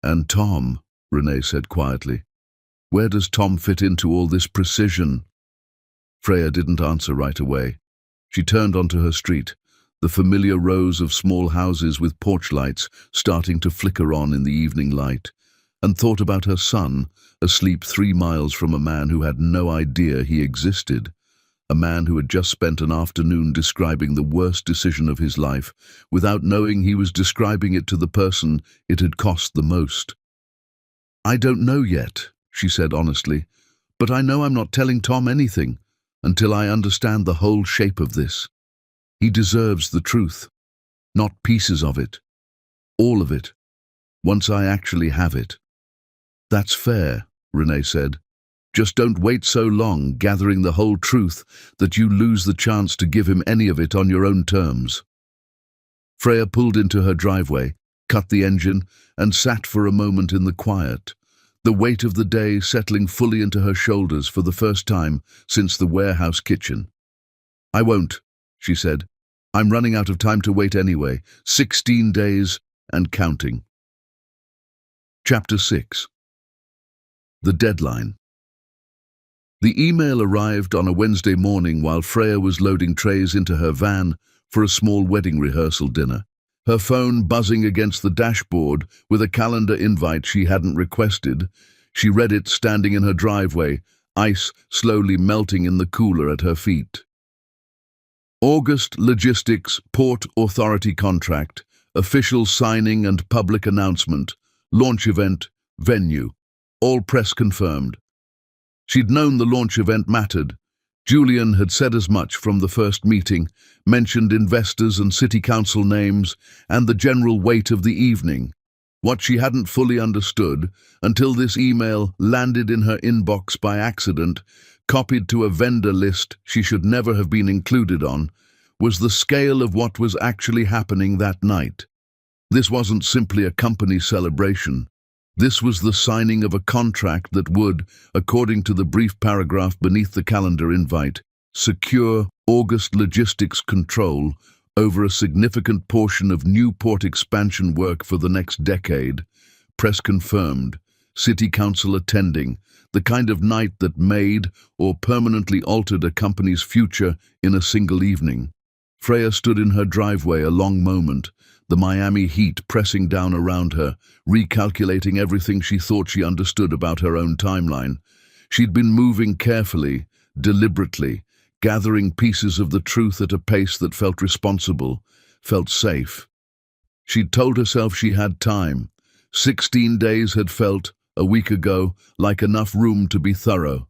And Tom, Renee said quietly. Where does Tom fit into all this precision? Freya didn't answer right away. She turned onto her street, the familiar rows of small houses with porch lights starting to flicker on in the evening light, and thought about her son, asleep 3 miles from a man who had no idea he existed. A man who had just spent an afternoon describing the worst decision of his life, without knowing he was describing it to the person it had cost the most. I don't know yet, she said honestly, but I know I'm not telling Tom anything until I understand the whole shape of this. He deserves the truth, not pieces of it, all of it, once I actually have it. That's fair, Renee said. Just don't wait so long gathering the whole truth that you lose the chance to give him any of it on your own terms. Freya pulled into her driveway, cut the engine, and sat for a moment in the quiet, the weight of the day settling fully into her shoulders for the first time since the warehouse kitchen. I won't, she said. I'm running out of time to wait anyway. 16 days and counting. Chapter 6. The deadline. The email arrived on a Wednesday morning while Freya was loading trays into her van for a small wedding rehearsal dinner, her phone buzzing against the dashboard with a calendar invite she hadn't requested. She read it standing in her driveway, ice slowly melting in the cooler at her feet. August Logistics Port Authority contract, official signing and public announcement, launch event, venue. All press confirmed. She'd known the launch event mattered. Julian had said as much from the first meeting, mentioned investors and city council names, and the general weight of the evening. What she hadn't fully understood, until this email landed in her inbox by accident, copied to a vendor list she should never have been included on, was the scale of what was actually happening that night. This wasn't simply a company celebration. This was the signing of a contract that would, according to the brief paragraph beneath the calendar invite, secure August logistics control over a significant portion of new port expansion work for the next decade. Press confirmed, city council attending, the kind of night that made or permanently altered a company's future in a single evening. Freya stood in her driveway a long moment, the Miami heat pressing down around her, recalculating everything she thought she understood about her own timeline. She'd been moving carefully, deliberately, gathering pieces of the truth at a pace that felt responsible, felt safe. She'd told herself she had time. 16 days had felt, a week ago, like enough room to be thorough.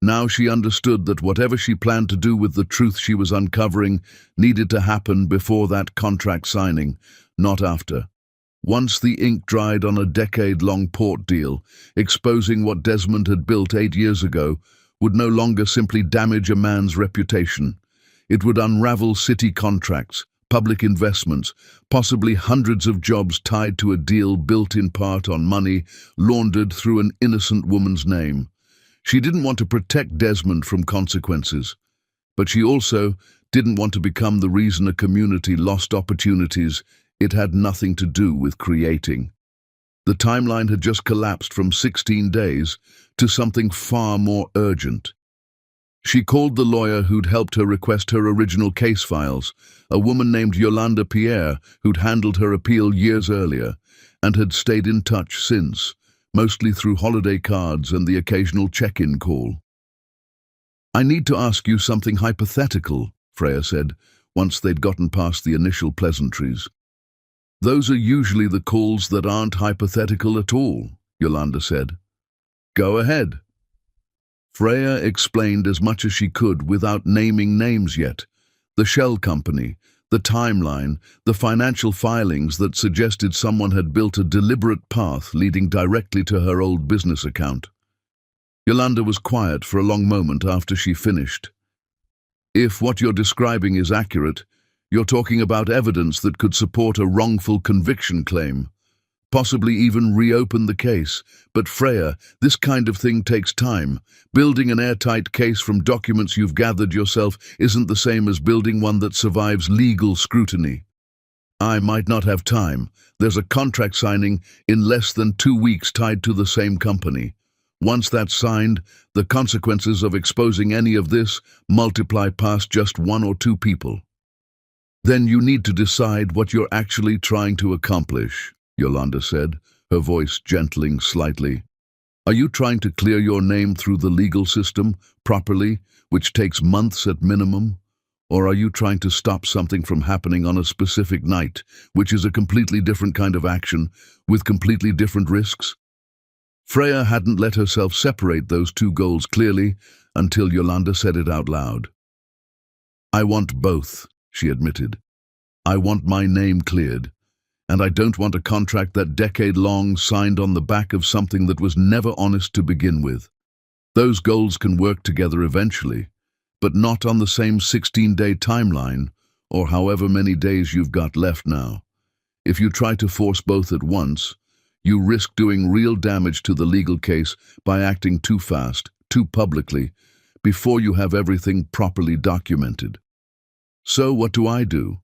Now she understood that whatever she planned to do with the truth she was uncovering needed to happen before that contract signing, not after. Once the ink dried on a decade-long port deal, exposing what Desmond had built 8 years ago would no longer simply damage a man's reputation. It would unravel city contracts, public investments, possibly hundreds of jobs tied to a deal built in part on money laundered through an innocent woman's name. She didn't want to protect Desmond from consequences, but she also didn't want to become the reason a community lost opportunities it had nothing to do with creating. The timeline had just collapsed from 16 days to something far more urgent. She called the lawyer who'd helped her request her original case files, a woman named Yolanda Pierre who'd handled her appeal years earlier and had stayed in touch since, mostly through holiday cards and the occasional check-in call. "I need to ask you something hypothetical," Freya said, once they'd gotten past the initial pleasantries. "Those are usually the calls that aren't hypothetical at all," Yolanda said. "Go ahead." Freya explained as much as she could without naming names yet. The shell company, the timeline, the financial filings that suggested someone had built a deliberate path leading directly to her old business account. Yolanda was quiet for a long moment after she finished. "If what you're describing is accurate, you're talking about evidence that could support a wrongful conviction claim, possibly even reopen the case. But Freya, this kind of thing takes time. Building an airtight case from documents you've gathered yourself isn't the same as building one that survives legal scrutiny." "I might not have time. There's a contract signing in less than 2 weeks tied to the same company. Once that's signed, the consequences of exposing any of this multiply past just 1 or 2 people. Then you need to decide what you're actually trying to accomplish," Yolanda said, her voice gentling slightly. "Are you trying to clear your name through the legal system, properly, which takes months at minimum? Or are you trying to stop something from happening on a specific night, which is a completely different kind of action, with completely different risks?" Freya hadn't let herself separate those 2 goals clearly until Yolanda said it out loud. "I want both," she admitted. "I want my name cleared. And I don't want a contract that decade-long signed on the back of something that was never honest to begin with. Those goals can work together eventually, but not on the same 16-day timeline, or however many days you've got left now. If you try to force both at once, you risk doing real damage to the legal case by acting too fast, too publicly, before you have everything properly documented. So what do?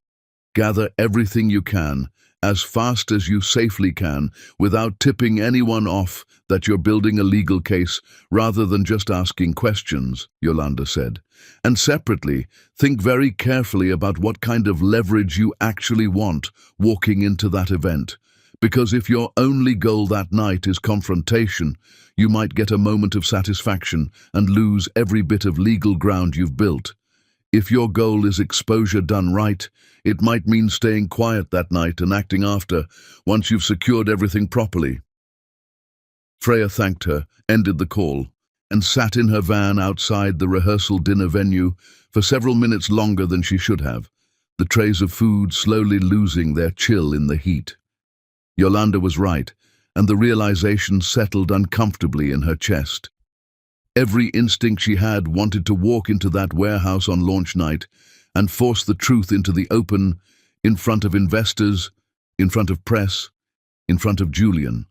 Gather everything you can, as fast as you safely can, without tipping anyone off that you're building a legal case rather than just asking questions," Yolanda said. "And separately, think very carefully about what kind of leverage you actually want walking into that event. Because if your only goal that night is confrontation, you might get a moment of satisfaction and lose every bit of legal ground you've built. If your goal is exposure done right, it might mean staying quiet that night and acting after, once you've secured everything properly. Freya thanked her, ended the call, and sat in her van outside the rehearsal dinner venue for several minutes longer than she should have, the trays of food slowly losing their chill in the heat. Yolanda was right, and the realization settled uncomfortably in her chest. Every instinct she had wanted to walk into that warehouse on launch night and force the truth into the open, in front of investors, in front of press, in front of Julian.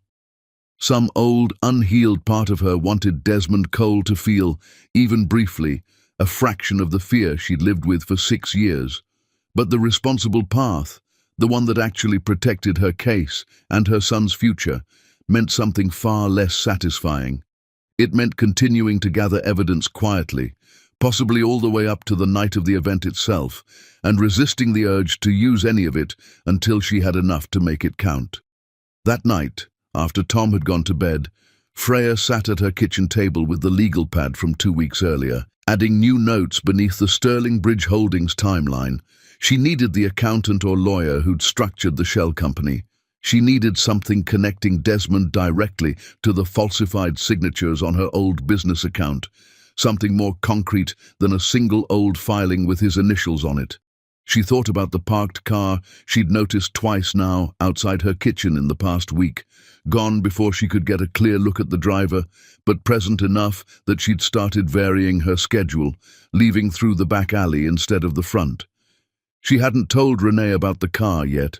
Some old, unhealed part of her wanted Desmond Cole to feel, even briefly, a fraction of the fear she'd lived with for 6 years. But the responsible path, the one that actually protected her case and her son's future, meant something far less satisfying. It meant continuing to gather evidence quietly, possibly all the way up to the night of the event itself, and resisting the urge to use any of it until she had enough to make it count. That night, after Tom had gone to bed, Freya sat at her kitchen table with the legal pad from 2 weeks earlier, adding new notes beneath the Sterling Bridge Holdings timeline. She needed the accountant or lawyer who'd structured the shell company. She needed something connecting Desmond directly to the falsified signatures on her old business account, something more concrete than a single old filing with his initials on it. She thought about the parked car she'd noticed twice now outside her kitchen in the past week, gone before she could get a clear look at the driver, but present enough that she'd started varying her schedule, leaving through the back alley instead of the front. She hadn't told Renee about the car yet.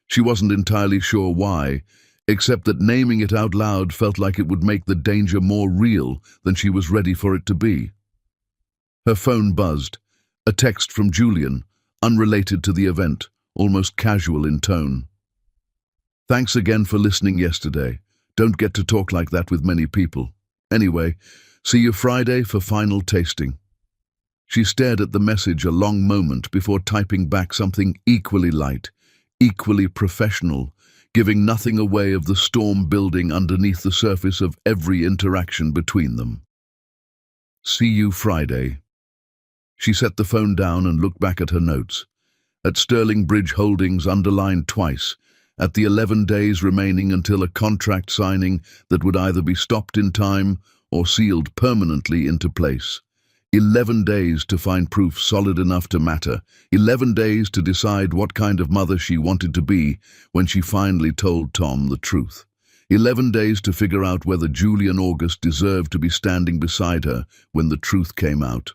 She wasn't entirely sure why, except that naming it out loud felt like it would make the danger more real than she was ready for it to be. Her phone buzzed. A text from Julian, unrelated to the event, almost casual in tone. "Thanks again for listening yesterday. Don't get to talk like that with many people. Anyway, see you Friday for final tasting." She stared at the message a long moment before typing back something equally light, equally professional, giving nothing away of the storm building underneath the surface of every interaction between them. "See you Friday." She set the phone down and looked back at her notes. At Sterling Bridge Holdings underlined twice, at the 11 days remaining until a contract signing that would either be stopped in time or sealed permanently into place. 11 days to find proof solid enough to matter. 11 days to decide what kind of mother she wanted to be when she finally told Tom the truth. 11 days to figure out whether Julian August deserved to be standing beside her when the truth came out,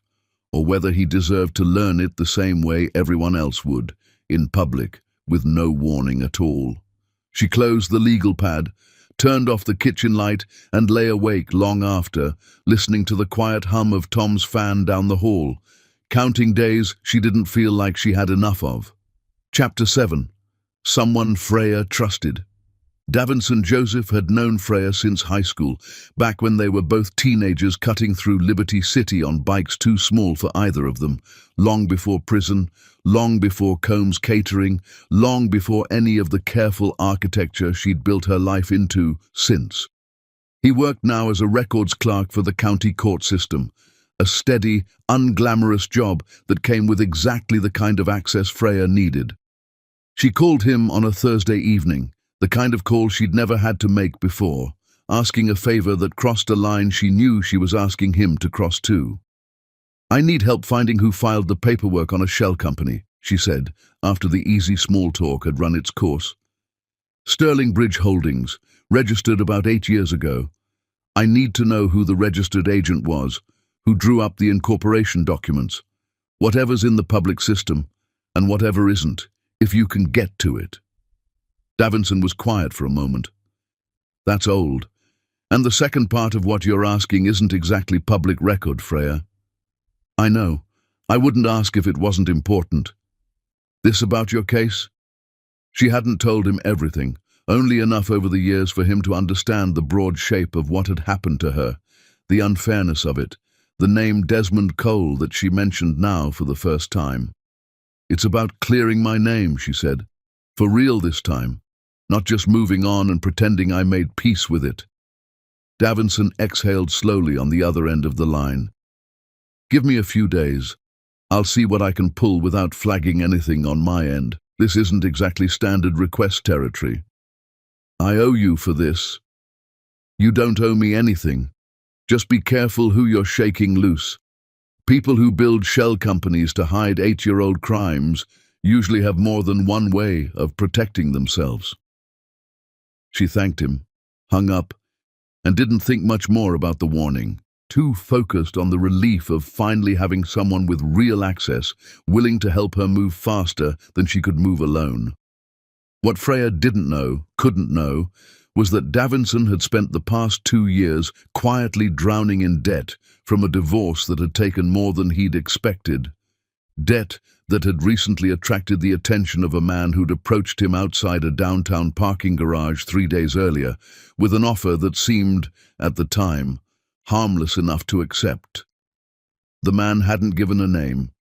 or whether he deserved to learn it the same way everyone else would, in public, with no warning at all. She closed the legal pad, turned off the kitchen light, and lay awake long after, listening to the quiet hum of Tom's fan down the hall, counting days she didn't feel like she had enough of. Chapter 7. Someone Freya trusted. Davinson Joseph had known Freya since high school, back when they were both teenagers cutting through Liberty City on bikes too small for either of them, long before prison, long before Combs Catering, long before any of the careful architecture she'd built her life into since. He worked now as a records clerk for the county court system, a steady, unglamorous job that came with exactly the kind of access Freya needed. She called him on a Thursday evening, the kind of call she'd never had to make before, asking a favor that crossed a line she knew she was asking him to cross too. "I need help finding who filed the paperwork on a shell company," she said, after the easy small talk had run its course. "Sterling Bridge Holdings, registered about 8 years ago. I need to know who the registered agent was, who drew up the incorporation documents, whatever's in the public system, and whatever isn't, if you can get to it." Davinson was quiet for a moment. "That's old. And the second part of what you're asking isn't exactly public record, Freya." "I know. I wouldn't ask if it wasn't important." "This about your case?" She hadn't told him everything, only enough over the years for him to understand the broad shape of what had happened to her, the unfairness of it, the name Desmond Cole that she mentioned now for the first time. "It's about clearing my name," she said. "For real this time. Not just moving on and pretending I made peace with it." Davinson exhaled slowly on the other end of the line. "Give me a few days. I'll see what I can pull without flagging anything on my end. This isn't exactly standard request territory. I owe you for this. You don't owe me anything. Just be careful who you're shaking loose. People who build shell companies to hide 8-year-old crimes usually have more than one way of protecting themselves. She thanked him, hung up, and didn't think much more about the warning, too focused on the relief of finally having someone with real access willing to help her move faster than she could move alone. What Freya didn't know, couldn't know, was that Davinson had spent the past 2 years quietly drowning in debt from a divorce that had taken more than he'd expected. Debt that had recently attracted the attention of a man who'd approached him outside a downtown parking garage 3 days earlier with an offer that seemed, at the time, harmless enough to accept. The man hadn't given a name.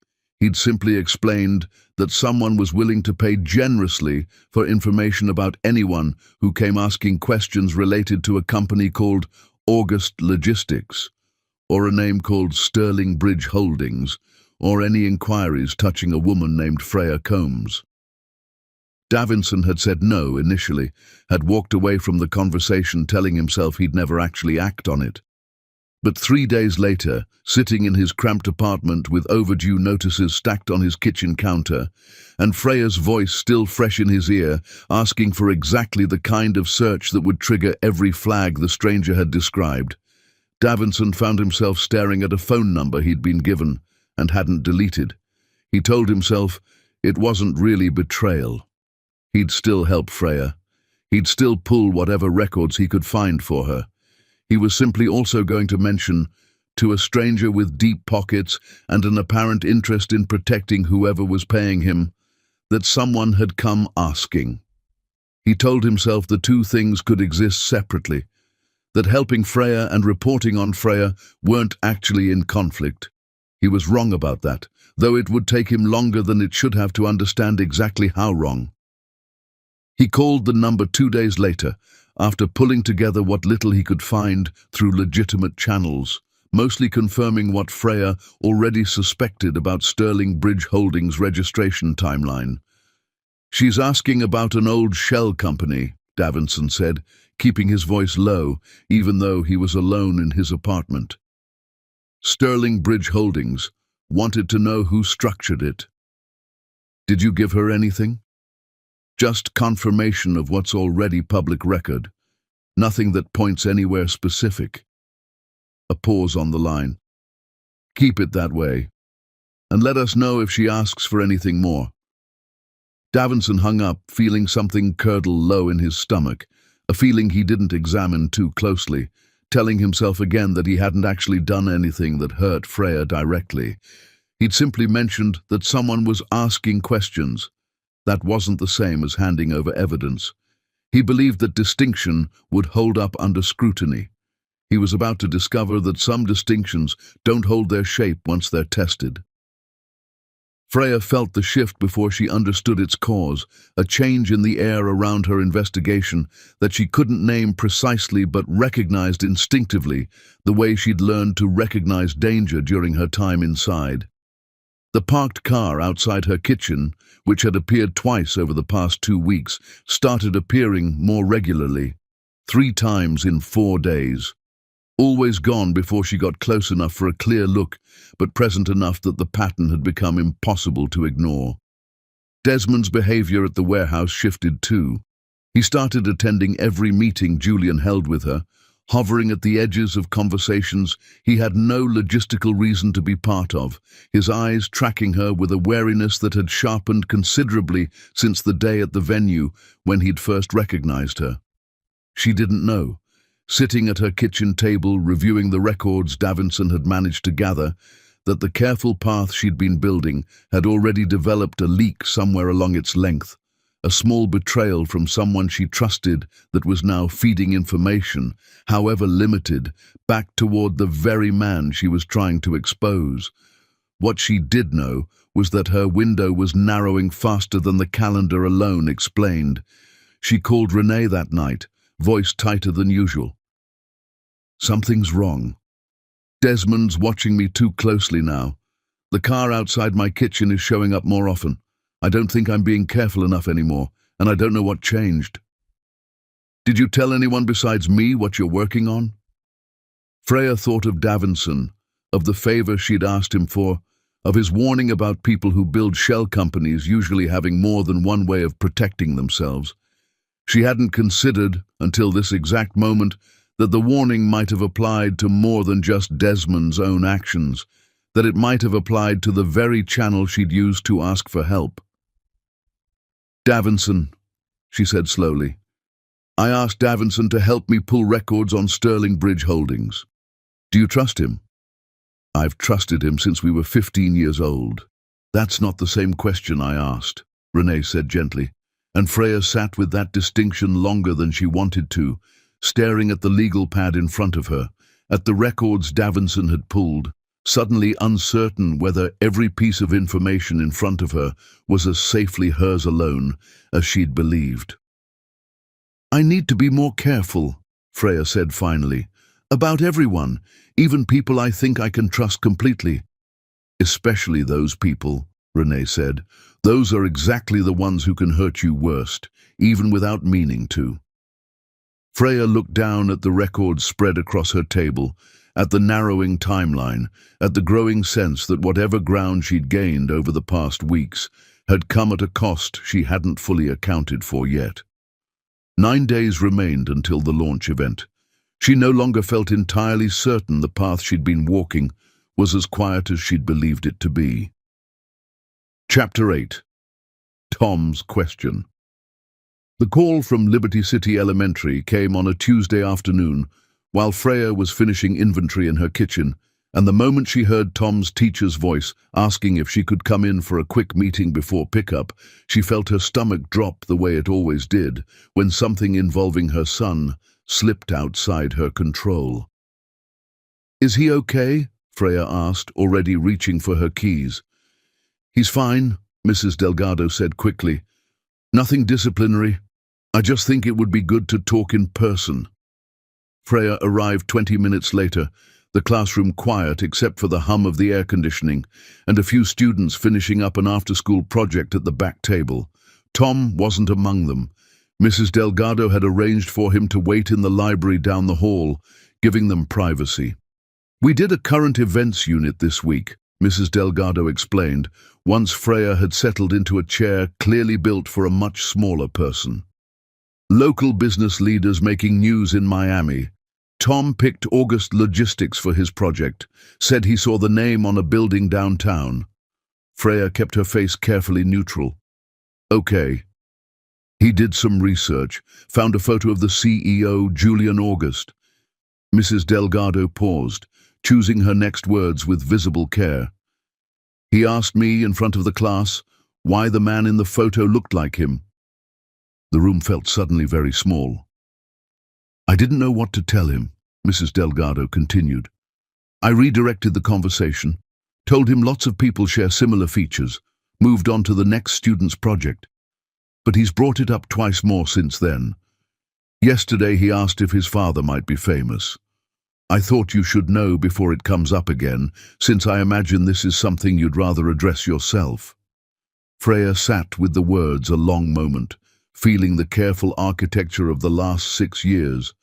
He'd simply explained that someone was willing to pay generously for information about anyone who came asking questions related to a company called August Logistics, or a name called Sterling Bridge Holdings, or any inquiries touching a woman named Freya Combs. Davinson had said no initially, had walked away from the conversation telling himself he'd never actually act on it. But 3 days later, sitting in his cramped apartment with overdue notices stacked on his kitchen counter, and Freya's voice still fresh in his ear, asking for exactly the kind of search that would trigger every flag the stranger had described, Davinson found himself staring at a phone number he'd been given and hadn't deleted. He told himself it wasn't really betrayal. He'd still help Freya. He'd still pull whatever records he could find for her. He was simply also going to mention, to a stranger with deep pockets and an apparent interest in protecting whoever was paying him, that someone had come asking. He told himself the two things could exist separately, that helping Freya and reporting on Freya weren't actually in conflict. He was wrong about that, though it would take him longer than it should have to understand exactly how wrong. He called the number 2 days later, after pulling together what little he could find through legitimate channels, mostly confirming what Freya already suspected about Sterling Bridge Holdings' registration timeline. "She's asking about an old shell company," Davinson said, keeping his voice low, even though he was alone in his apartment. "Sterling Bridge Holdings wanted to know who structured it." "Did you give her anything?" "Just confirmation of what's already public record. Nothing that points anywhere specific." A pause on the line. "Keep it that way, and let us know if she asks for anything more." Davinson hung up, feeling something curdle low in his stomach, a feeling he didn't examine too closely, telling himself again that he hadn't actually done anything that hurt Freya directly. He'd simply mentioned that someone was asking questions. That wasn't the same as handing over evidence. He believed that distinction would hold up under scrutiny. He was about to discover that some distinctions don't hold their shape once they're tested. Freya felt the shift before she understood its cause, a change in the air around her investigation that she couldn't name precisely but recognized instinctively, the way she'd learned to recognize danger during her time inside. The parked car outside her kitchen, which had appeared twice over the past 2 weeks, started appearing more regularly, 3 times in 4 days. Always gone before she got close enough for a clear look, but present enough that the pattern had become impossible to ignore. Desmond's behavior at the warehouse shifted too. He started attending every meeting Julian held with her, hovering at the edges of conversations he had no logistical reason to be part of, his eyes tracking her with a wariness that had sharpened considerably since the day at the venue when he'd first recognized her. She didn't know. Sitting at her kitchen table, reviewing the records Davinson had managed to gather, that the careful path she'd been building had already developed a leak somewhere along its length, a small betrayal from someone she trusted that was now feeding information, however limited, back toward the very man she was trying to expose. What she did know was that her window was narrowing faster than the calendar alone explained. She called Renee that night, voice tighter than usual. "Something's wrong. Desmond's watching me too closely now. The car outside my kitchen is showing up more often. I don't think I'm being careful enough anymore, and I don't know what changed. Did you tell anyone besides me what you're working on? Freya thought of Davinson, of the favor she'd asked him for, of his warning about people who build shell companies usually having more than one way of protecting themselves. She hadn't considered, until this exact moment, that the warning might have applied to more than just Desmond's own actions, that it might have applied to the very channel she'd used to ask for help. Davinson, she said slowly. I asked Davinson to help me pull records on Sterling Bridge Holdings. Do you trust him? I've trusted him since we were 15 years old. That's not the same question I asked, Renee said gently, and Freya sat with that distinction longer than she wanted to, staring at the legal pad in front of her, at the records Davinson had pulled, suddenly uncertain whether every piece of information in front of her was as safely hers alone as she'd believed. I need to be more careful, Freya said finally, about everyone, even people I think I can trust completely. Especially those people, Renee said. Those are exactly the ones who can hurt you worst, even without meaning to. Freya looked down at the records spread across her table, at the narrowing timeline, at the growing sense that whatever ground she'd gained over the past weeks had come at a cost she hadn't fully accounted for yet. 9 days remained until the launch event. She no longer felt entirely certain the path she'd been walking was as quiet as she'd believed it to be. Chapter 8. Tom's Question. The call from Liberty City Elementary came on a Tuesday afternoon while Freya was finishing inventory in her kitchen, and the moment she heard Tom's teacher's voice asking if she could come in for a quick meeting before pickup, she felt her stomach drop the way it always did when something involving her son slipped outside her control. Is he okay? Freya asked, already reaching for her keys. He's fine, Mrs. Delgado said quickly. Nothing disciplinary. I just think it would be good to talk in person. Freya arrived 20 minutes later, the classroom quiet except for the hum of the air conditioning, and a few students finishing up an after-school project at the back table. Tom wasn't among them. Mrs. Delgado had arranged for him to wait in the library down the hall, giving them privacy. We did a current events unit this week, Mrs. Delgado explained, once Freya had settled into a chair clearly built for a much smaller person. Local business leaders making news in Miami. Tom picked August Logistics for his project, said he saw the name on a building downtown. Freya kept her face carefully neutral. Okay. He did some research, found a photo of the CEO, Julian August. Mrs. Delgado paused, choosing her next words with visible care. He asked me in front of the class why the man in the photo looked like him. The room felt suddenly very small. I didn't know what to tell him, Mrs. Delgado continued. I redirected the conversation, told him lots of people share similar features, moved on to the next student's project. But he's brought it up twice more since then. Yesterday he asked if his father might be famous. I thought you should know before it comes up again, since I imagine this is something you'd rather address yourself. Freya sat with the words a long moment, feeling the careful architecture of the last 6 years,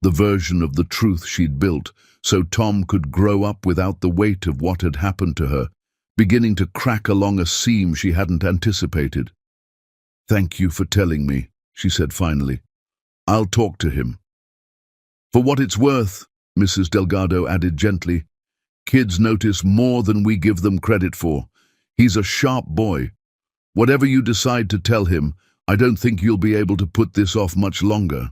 the version of the truth she'd built so Tom could grow up without the weight of what had happened to her, beginning to crack along a seam she hadn't anticipated. Thank you for telling me, she said finally. I'll talk to him. For what it's worth, Mrs. Delgado added gently, kids notice more than we give them credit for. He's a sharp boy. Whatever you decide to tell him, I don't think you'll be able to put this off much longer.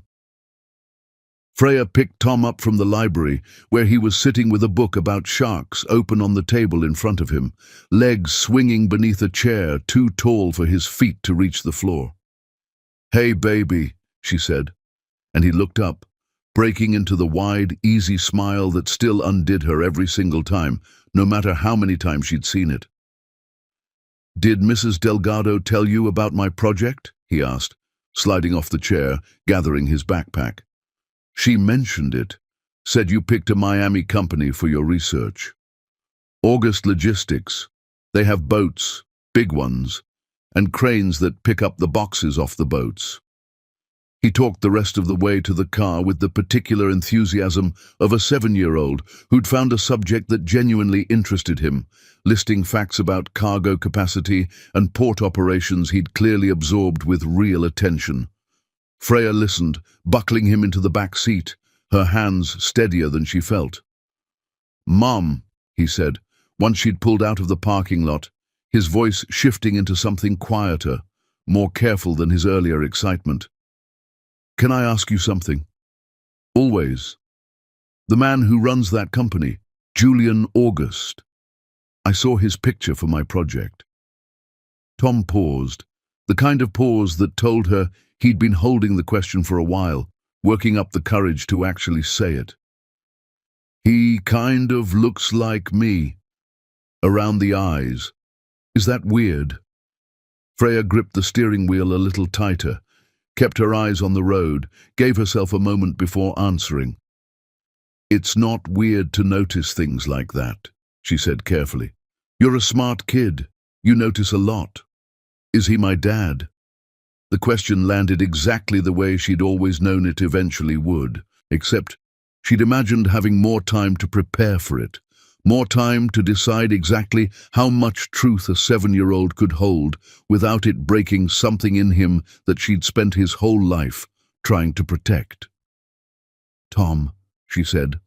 Freya picked Tom up from the library, where he was sitting with a book about sharks open on the table in front of him, legs swinging beneath a chair too tall for his feet to reach the floor. Hey, baby, she said, and he looked up, breaking into the wide, easy smile that still undid her every single time, no matter how many times she'd seen it. Did Mrs. Delgado tell you about my project? He asked, sliding off the chair, gathering his backpack. She mentioned it, said you picked a Miami company for your research. August Logistics, They have boats, big ones, and cranes that pick up the boxes off the boats. He talked the rest of the way to the car with the particular enthusiasm of a 7-year-old who'd found a subject that genuinely interested him, listing facts about cargo capacity and port operations he'd clearly absorbed with real attention. Freya listened, buckling him into the back seat, her hands steadier than she felt. "Mom," he said, once she'd pulled out of the parking lot, his voice shifting into something quieter, more careful than his earlier excitement. "Can I ask you something?" "Always." "The man who runs that company, Julian August. I saw his picture for my project." Tom paused, the kind of pause that told her he'd been holding the question for a while, working up the courage to actually say it. "He kind of looks like me. Around the eyes. Is that weird?" Freya gripped the steering wheel a little tighter, kept her eyes on the road, gave herself a moment before answering. "It's not weird to notice things like that," she said carefully. "You're a smart kid. You notice a lot. Is he my dad?" The question landed exactly the way she'd always known it eventually would, except she'd imagined having more time to prepare for it, more time to decide exactly how much truth a 7-year-old could hold without it breaking something in him that she'd spent his whole life trying to protect. "Tom," she said,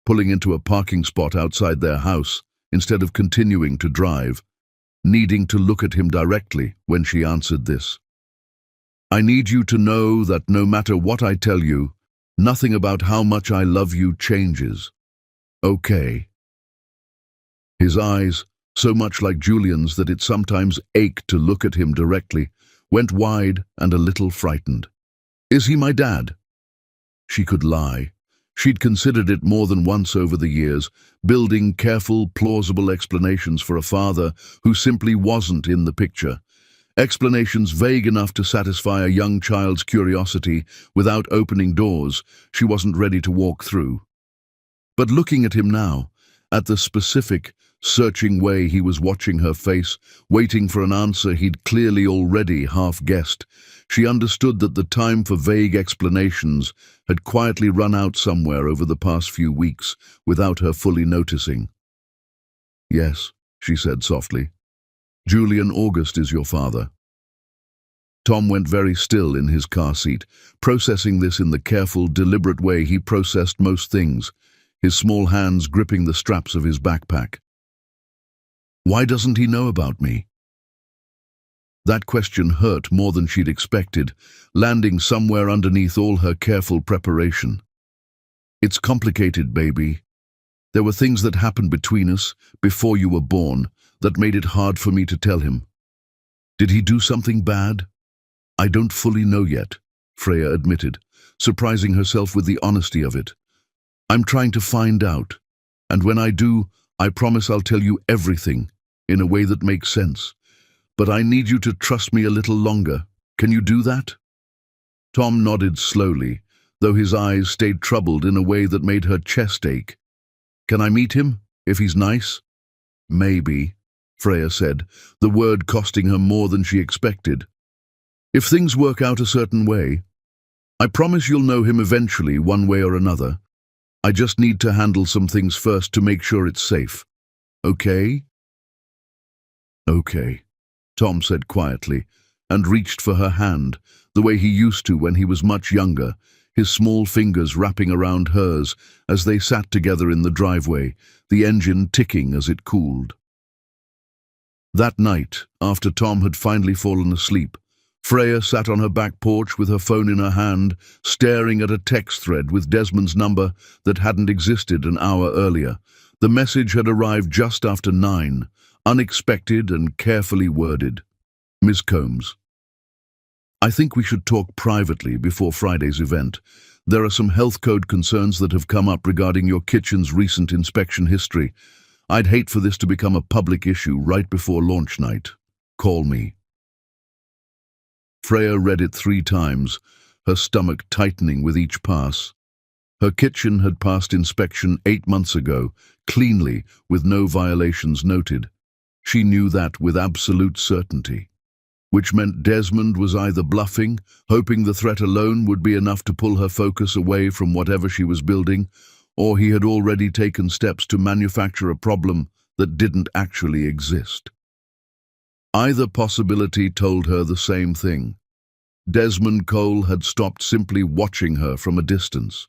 pulling into a parking spot outside their house instead of continuing to drive, needing to look at him directly when she answered this. "I need you to know that no matter what I tell you, nothing about how much I love you changes. Okay?" His eyes, so much like Julian's that it sometimes ached to look at him directly, went wide and a little frightened. "Is he my dad?" She could lie. She'd considered it more than once over the years, building careful, plausible explanations for a father who simply wasn't in the picture. Explanations vague enough to satisfy a young child's curiosity without opening doors she wasn't ready to walk through. But looking at him now, at the specific, searching way he was watching her face, waiting for an answer he'd clearly already half-guessed, she understood that the time for vague explanations had quietly run out somewhere over the past few weeks without her fully noticing. "Yes," she said softly. "Julian August is your father." Tom went very still in his car seat, processing this in the careful, deliberate way he processed most things, his small hands gripping the straps of his backpack. "Why doesn't he know about me?" That question hurt more than she'd expected, landing somewhere underneath all her careful preparation. "It's complicated, baby. There were things that happened between us, before you were born, that made it hard for me to tell him." "Did he do something bad?" "I don't fully know yet," Freya admitted, surprising herself with the honesty of it. "I'm trying to find out, and when I do, I promise I'll tell you everything, in a way that makes sense. But I need you to trust me a little longer. Can you do that?" Tom nodded slowly, though his eyes stayed troubled in a way that made her chest ache. "Can I meet him, if he's nice?" "Maybe," Freya said, the word costing her more than she expected. "If things work out a certain way, I promise you'll know him eventually, one way or another. I just need to handle some things first to make sure it's safe. Okay?" "Okay," Tom said quietly, and reached for her hand, the way he used to when he was much younger, his small fingers wrapping around hers as they sat together in the driveway, the engine ticking as it cooled. That night, after Tom had finally fallen asleep, Freya sat on her back porch with her phone in her hand, staring at a text thread with Desmond's number that hadn't existed an hour earlier. The message had arrived just after 9, unexpected and carefully worded. "Ms. Combs, I think we should talk privately before Friday's event. There are some health code concerns that have come up regarding your kitchen's recent inspection history. I'd hate for this to become a public issue right before launch night. Call me." Freya read it 3 times, her stomach tightening with each pass. Her kitchen had passed inspection 8 months ago, cleanly, with no violations noted. She knew that with absolute certainty, which meant Desmond was either bluffing, hoping the threat alone would be enough to pull her focus away from whatever she was building, or he had already taken steps to manufacture a problem that didn't actually exist. Either possibility told her the same thing. Desmond Cole had stopped simply watching her from a distance.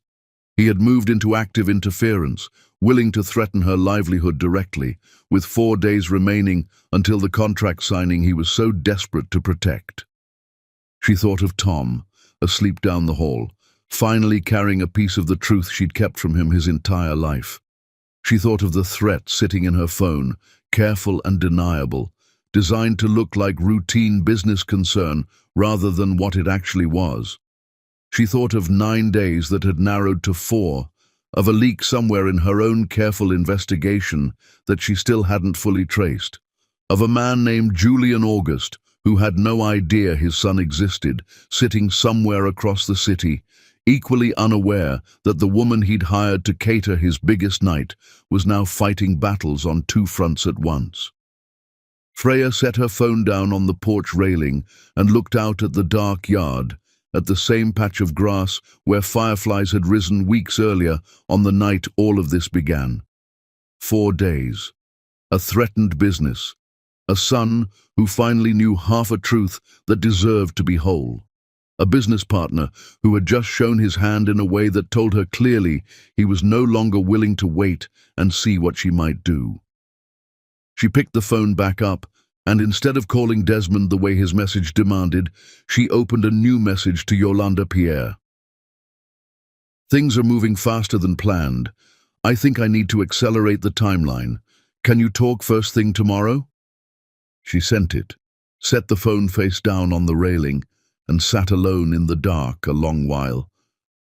He had moved into active interference, willing to threaten her livelihood directly, with 4 days remaining until the contract signing he was so desperate to protect. She thought of Tom, asleep down the hall, finally carrying a piece of the truth she'd kept from him his entire life. She thought of the threat sitting in her phone, careful and deniable, designed to look like routine business concern rather than what it actually was. She thought of 9 days that had narrowed to 4, of a leak somewhere in her own careful investigation that she still hadn't fully traced, of a man named Julian August who had no idea his son existed, sitting somewhere across the city, equally unaware that the woman he'd hired to cater his biggest night was now fighting battles on 2 fronts at once. Freya set her phone down on the porch railing and looked out at the dark yard, at the same patch of grass where fireflies had risen weeks earlier on the night all of this began. 4 days. A threatened business. A son who finally knew half a truth that deserved to be whole. A business partner who had just shown his hand in a way that told her clearly he was no longer willing to wait and see what she might do. She picked the phone back up, and instead of calling Desmond the way his message demanded, she opened a new message to Yolanda Pierre. Things are moving faster than planned. I think I need to accelerate the timeline. Can you talk first thing tomorrow? She sent it, set the phone face down on the railing, and sat alone in the dark a long while,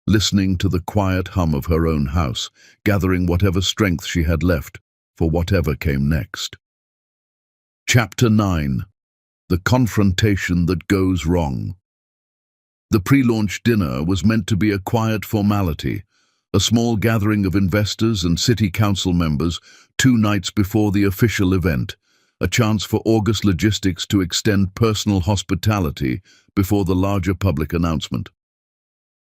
listening to the quiet hum of her own house, gathering whatever strength she had left for whatever came next. Chapter 9. The Confrontation That Goes Wrong. The pre-launch dinner was meant to be a quiet formality, a small gathering of investors and city council members 2 nights before the official event, a chance for August Logistics to extend personal hospitality before the larger public announcement.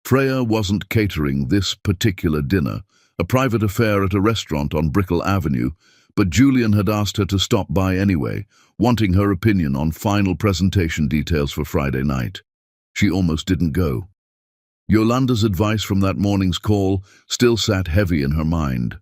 Freya wasn't catering this particular dinner, a private affair at a restaurant on Brickell Avenue, but Julian had asked her to stop by anyway, wanting her opinion on final presentation details for Friday night. She almost didn't go. Yolanda's advice from that morning's call still sat heavy in her mind.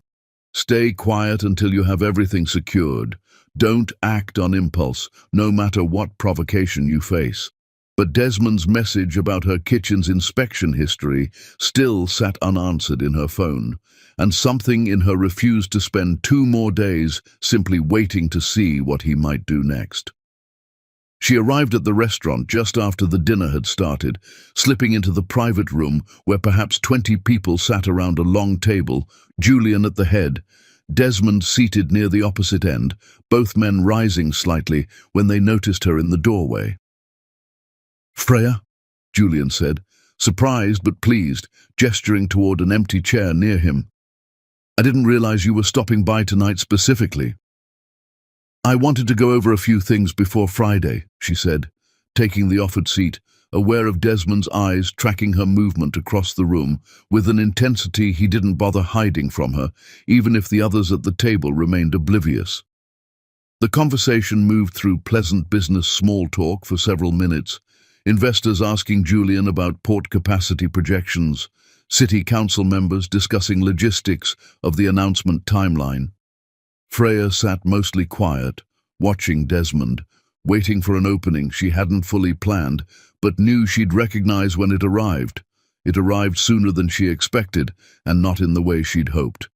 Stay quiet until you have everything secured. Don't act on impulse, no matter what provocation you face. But Desmond's message about her kitchen's inspection history still sat unanswered in her phone, and something in her refused to spend 2 more days simply waiting to see what he might do next. She arrived at the restaurant just after the dinner had started, slipping into the private room where perhaps 20 people sat around a long table, Julian at the head, Desmond seated near the opposite end, both men rising slightly when they noticed her in the doorway. "Freya," Julian said, surprised but pleased, gesturing toward an empty chair near him. "I didn't realize you were stopping by tonight specifically." "I wanted to go over a few things before Friday," she said, taking the offered seat, aware of Desmond's eyes tracking her movement across the room with an intensity he didn't bother hiding from her, even if the others at the table remained oblivious. The conversation moved through pleasant business small talk for several minutes, investors asking Julian about port capacity projections, city council members discussing logistics of the announcement timeline. Freya sat mostly quiet, watching Desmond, waiting for an opening she hadn't fully planned, but knew she'd recognize when it arrived. It arrived sooner than she expected, and not in the way she'd hoped.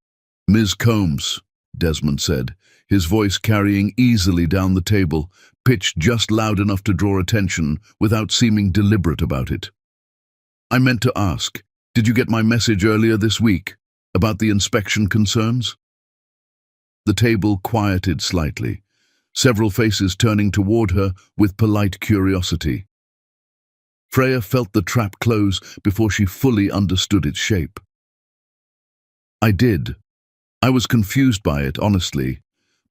"Ms. Combs," Desmond said, his voice carrying easily down the table, pitched just loud enough to draw attention without seeming deliberate about it. "I meant to ask, did you get my message earlier this week about the inspection concerns?" The table quieted slightly, several faces turning toward her with polite curiosity. Freya felt the trap close before she fully understood its shape. "I did. I was confused by it, honestly.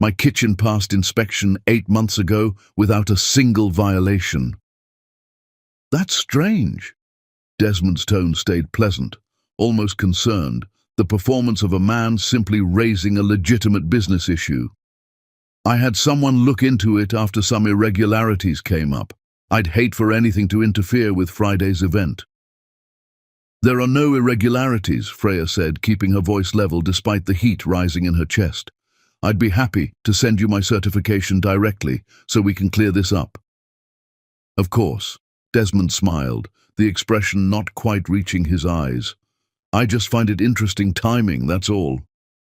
My kitchen passed inspection 8 months ago without a single violation." "That's strange." Desmond's tone stayed pleasant, almost concerned, the performance of a man simply raising a legitimate business issue. "I had someone look into it after some irregularities came up. I'd hate for anything to interfere with Friday's event." "There are no irregularities," Freya said, keeping her voice level despite the heat rising in her chest. "I'd be happy to send you my certification directly so we can clear this up." "Of course," Desmond smiled, the expression not quite reaching his eyes. "I just find it interesting timing, that's all.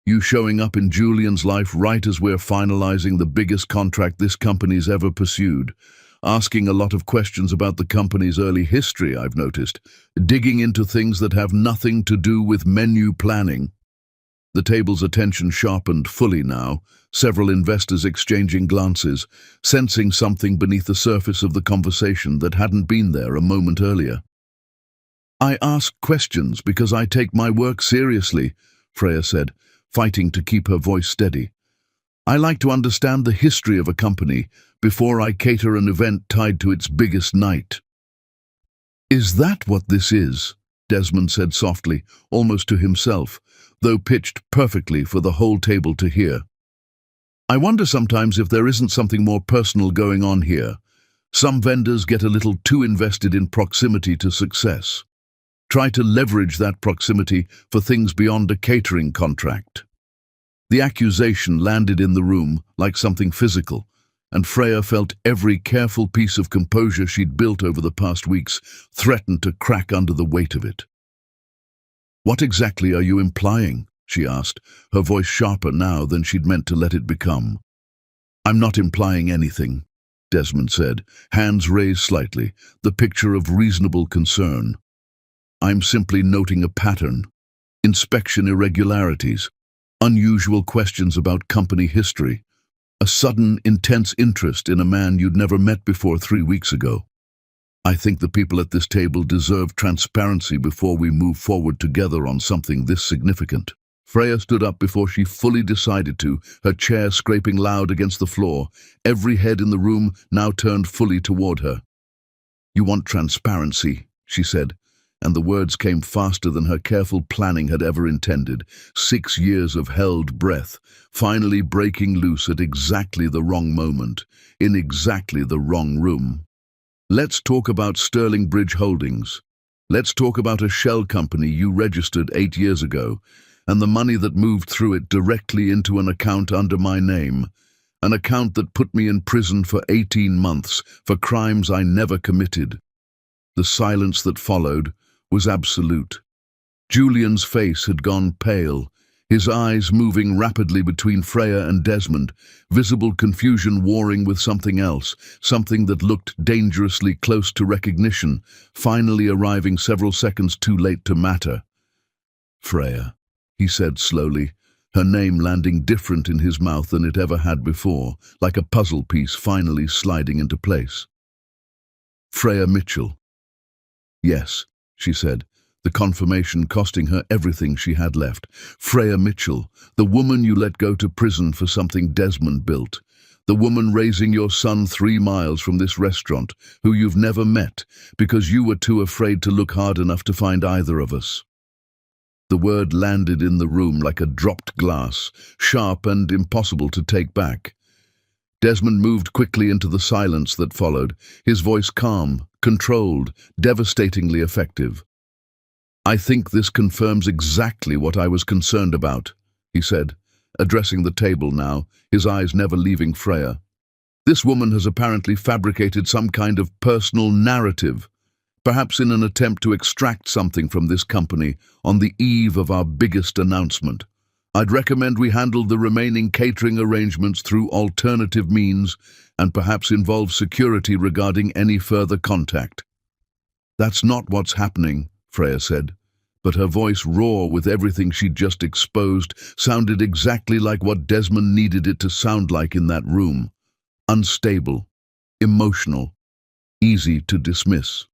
You showing up in Julian's life right as we're finalizing the biggest contract this company's ever pursued. Asking a lot of questions about the company's early history, I've noticed. Digging into things that have nothing to do with menu planning." The table's attention sharpened fully now, several investors exchanging glances, sensing something beneath the surface of the conversation that hadn't been there a moment earlier. "I ask questions because I take my work seriously," Freya said, fighting to keep her voice steady. "I like to understand the history of a company before I cater an event tied to its biggest night." "Is that what this is?" Desmond said softly, almost to himself, though pitched perfectly for the whole table to hear. "I wonder sometimes if there isn't something more personal going on here. Some vendors get a little too invested in proximity to success. Try to leverage that proximity for things beyond a catering contract." The accusation landed in the room like something physical, and Freya felt every careful piece of composure she'd built over the past weeks threatened to crack under the weight of it. "What exactly are you implying?" she asked, her voice sharper now than she'd meant to let it become. "I'm not implying anything," Desmond said, hands raised slightly, the picture of reasonable concern. "I'm simply noting a pattern. Inspection irregularities, unusual questions about company history, a sudden, intense interest in a man you'd never met before 3 weeks ago. I think the people at this table deserve transparency before we move forward together on something this significant." Freya stood up before she fully decided to, her chair scraping loud against the floor, every head in the room now turned fully toward her. "You want transparency," she said, and the words came faster than her careful planning had ever intended. 6 years of held breath, finally breaking loose at exactly the wrong moment, in exactly the wrong room. "Let's talk about Sterling Bridge Holdings. Let's talk about a shell company you registered 8 years ago, and the money that moved through it directly into an account under my name, an account that put me in prison for 18 months for crimes I never committed." The silence that followed was absolute. Julian's face had gone pale, his eyes moving rapidly between Freya and Desmond, visible confusion warring with something else, something that looked dangerously close to recognition, finally arriving several seconds too late to matter. "Freya," he said slowly, her name landing different in his mouth than it ever had before, like a puzzle piece finally sliding into place. "Freya Mitchell." "Yes," she said, the confirmation costing her everything she had left. "Freya Mitchell, the woman you let go to prison for something Desmond built. The woman raising your son 3 miles from this restaurant, who you've never met because you were too afraid to look hard enough to find either of us." The word landed in the room like a dropped glass, sharp and impossible to take back. Desmond moved quickly into the silence that followed, his voice calm, controlled, devastatingly effective. "I think this confirms exactly what I was concerned about," he said, addressing the table now, his eyes never leaving Freya. "This woman has apparently fabricated some kind of personal narrative, perhaps in an attempt to extract something from this company on the eve of our biggest announcement. I'd recommend we handle the remaining catering arrangements through alternative means and perhaps involve security regarding any further contact." "That's not what's happening," Freya said, but her voice, raw with everything she'd just exposed, sounded exactly like what Desmond needed it to sound like in that room. Unstable, emotional, easy to dismiss.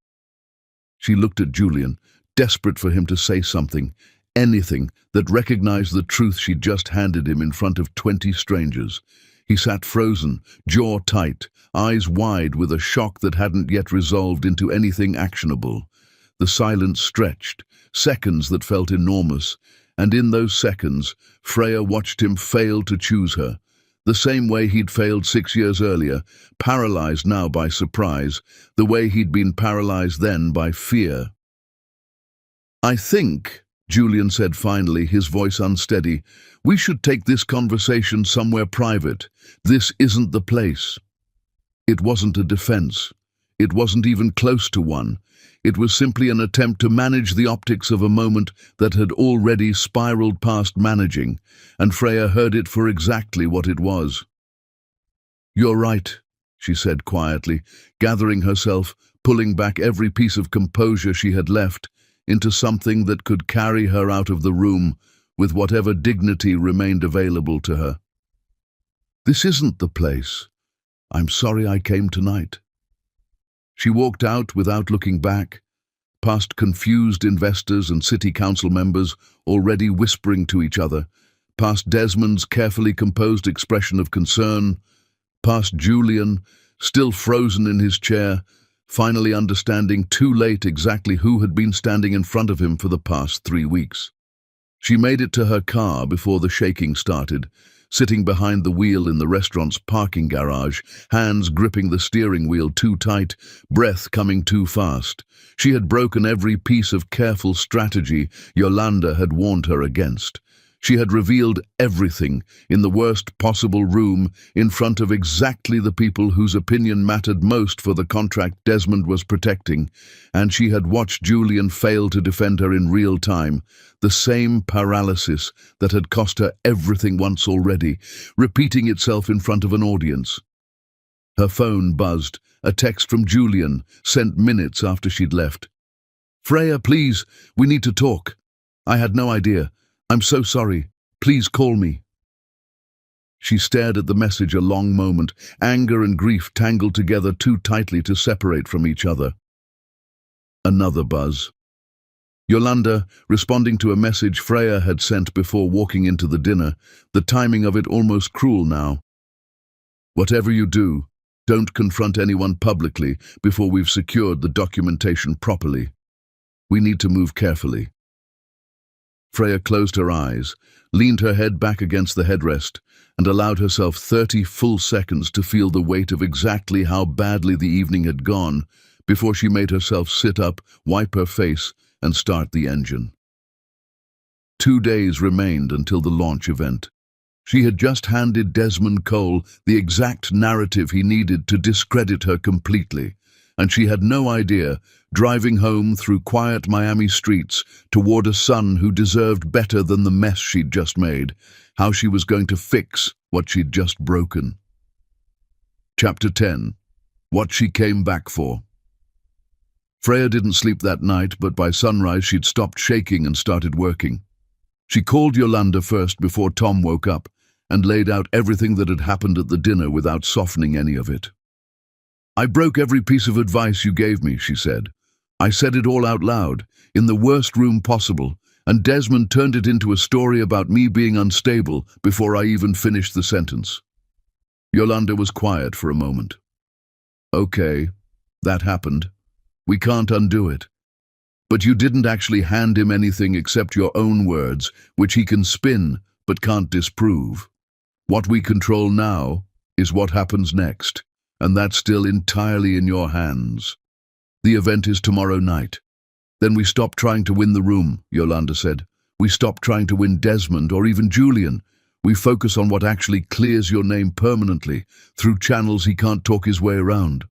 She looked at Julian, desperate for him to say something, anything that recognized the truth she'd just handed him in front of 20 strangers. He sat frozen, jaw tight, eyes wide with a shock that hadn't yet resolved into anything actionable. The silence stretched, seconds that felt enormous, and in those seconds, Freya watched him fail to choose her. The same way he'd failed 6 years earlier, paralyzed now by surprise, the way he'd been paralyzed then by fear. "I think," Julian said finally, his voice unsteady, "we should take this conversation somewhere private. This isn't the place." It wasn't a defense. It wasn't even close to one. It was simply an attempt to manage the optics of a moment that had already spiraled past managing, and Freya heard it for exactly what it was. "You're right," she said quietly, gathering herself, pulling back every piece of composure she had left, into something that could carry her out of the room with whatever dignity remained available to her. "This isn't the place. I'm sorry I came tonight." She walked out without looking back, past confused investors and city council members already whispering to each other, past Desmond's carefully composed expression of concern, past Julian, still frozen in his chair, finally understanding too late exactly who had been standing in front of him for the past 3 weeks. She made it to her car before the shaking started, sitting behind the wheel in the restaurant's parking garage, hands gripping the steering wheel too tight, breath coming too fast. She had broken every piece of careful strategy Yolanda had warned her against. She had revealed everything in the worst possible room in front of exactly the people whose opinion mattered most for the contract Desmond was protecting, and she had watched Julian fail to defend her in real time, the same paralysis that had cost her everything once already, repeating itself in front of an audience. Her phone buzzed, a text from Julian, sent minutes after she'd left. "Freya, please, we need to talk. I had no idea. I'm so sorry. Please call me." She stared at the message a long moment, anger and grief tangled together too tightly to separate from each other. Another buzz. Yolanda, responding to a message Freya had sent before walking into the dinner, the timing of it almost cruel now. "Whatever you do, don't confront anyone publicly before we've secured the documentation properly. We need to move carefully." Freya closed her eyes, leaned her head back against the headrest, and allowed herself 30 full seconds to feel the weight of exactly how badly the evening had gone before she made herself sit up, wipe her face, and start the engine. 2 days remained until the launch event. She had just handed Desmond Cole the exact narrative he needed to discredit her completely, and she had no idea, driving home through quiet Miami streets toward a son who deserved better than the mess she'd just made, how she was going to fix what she'd just broken. Chapter 10. What she came back for. Freya didn't sleep that night, but by sunrise she'd stopped shaking and started working. She called Yolanda first before Tom woke up, and laid out everything that had happened at the dinner without softening any of it. "I broke every piece of advice you gave me," she said. "I said it all out loud, in the worst room possible, and Desmond turned it into a story about me being unstable before I even finished the sentence." Yolanda was quiet for a moment. "Okay, that happened. We can't undo it. But you didn't actually hand him anything except your own words, which he can spin but can't disprove. What we control now is what happens next, and that's still entirely in your hands. The event is tomorrow night. Then we stop trying to win the room," Yolanda said. "We stop trying to win Desmond or even Julian. We focus on what actually clears your name permanently, through channels he can't talk his way around."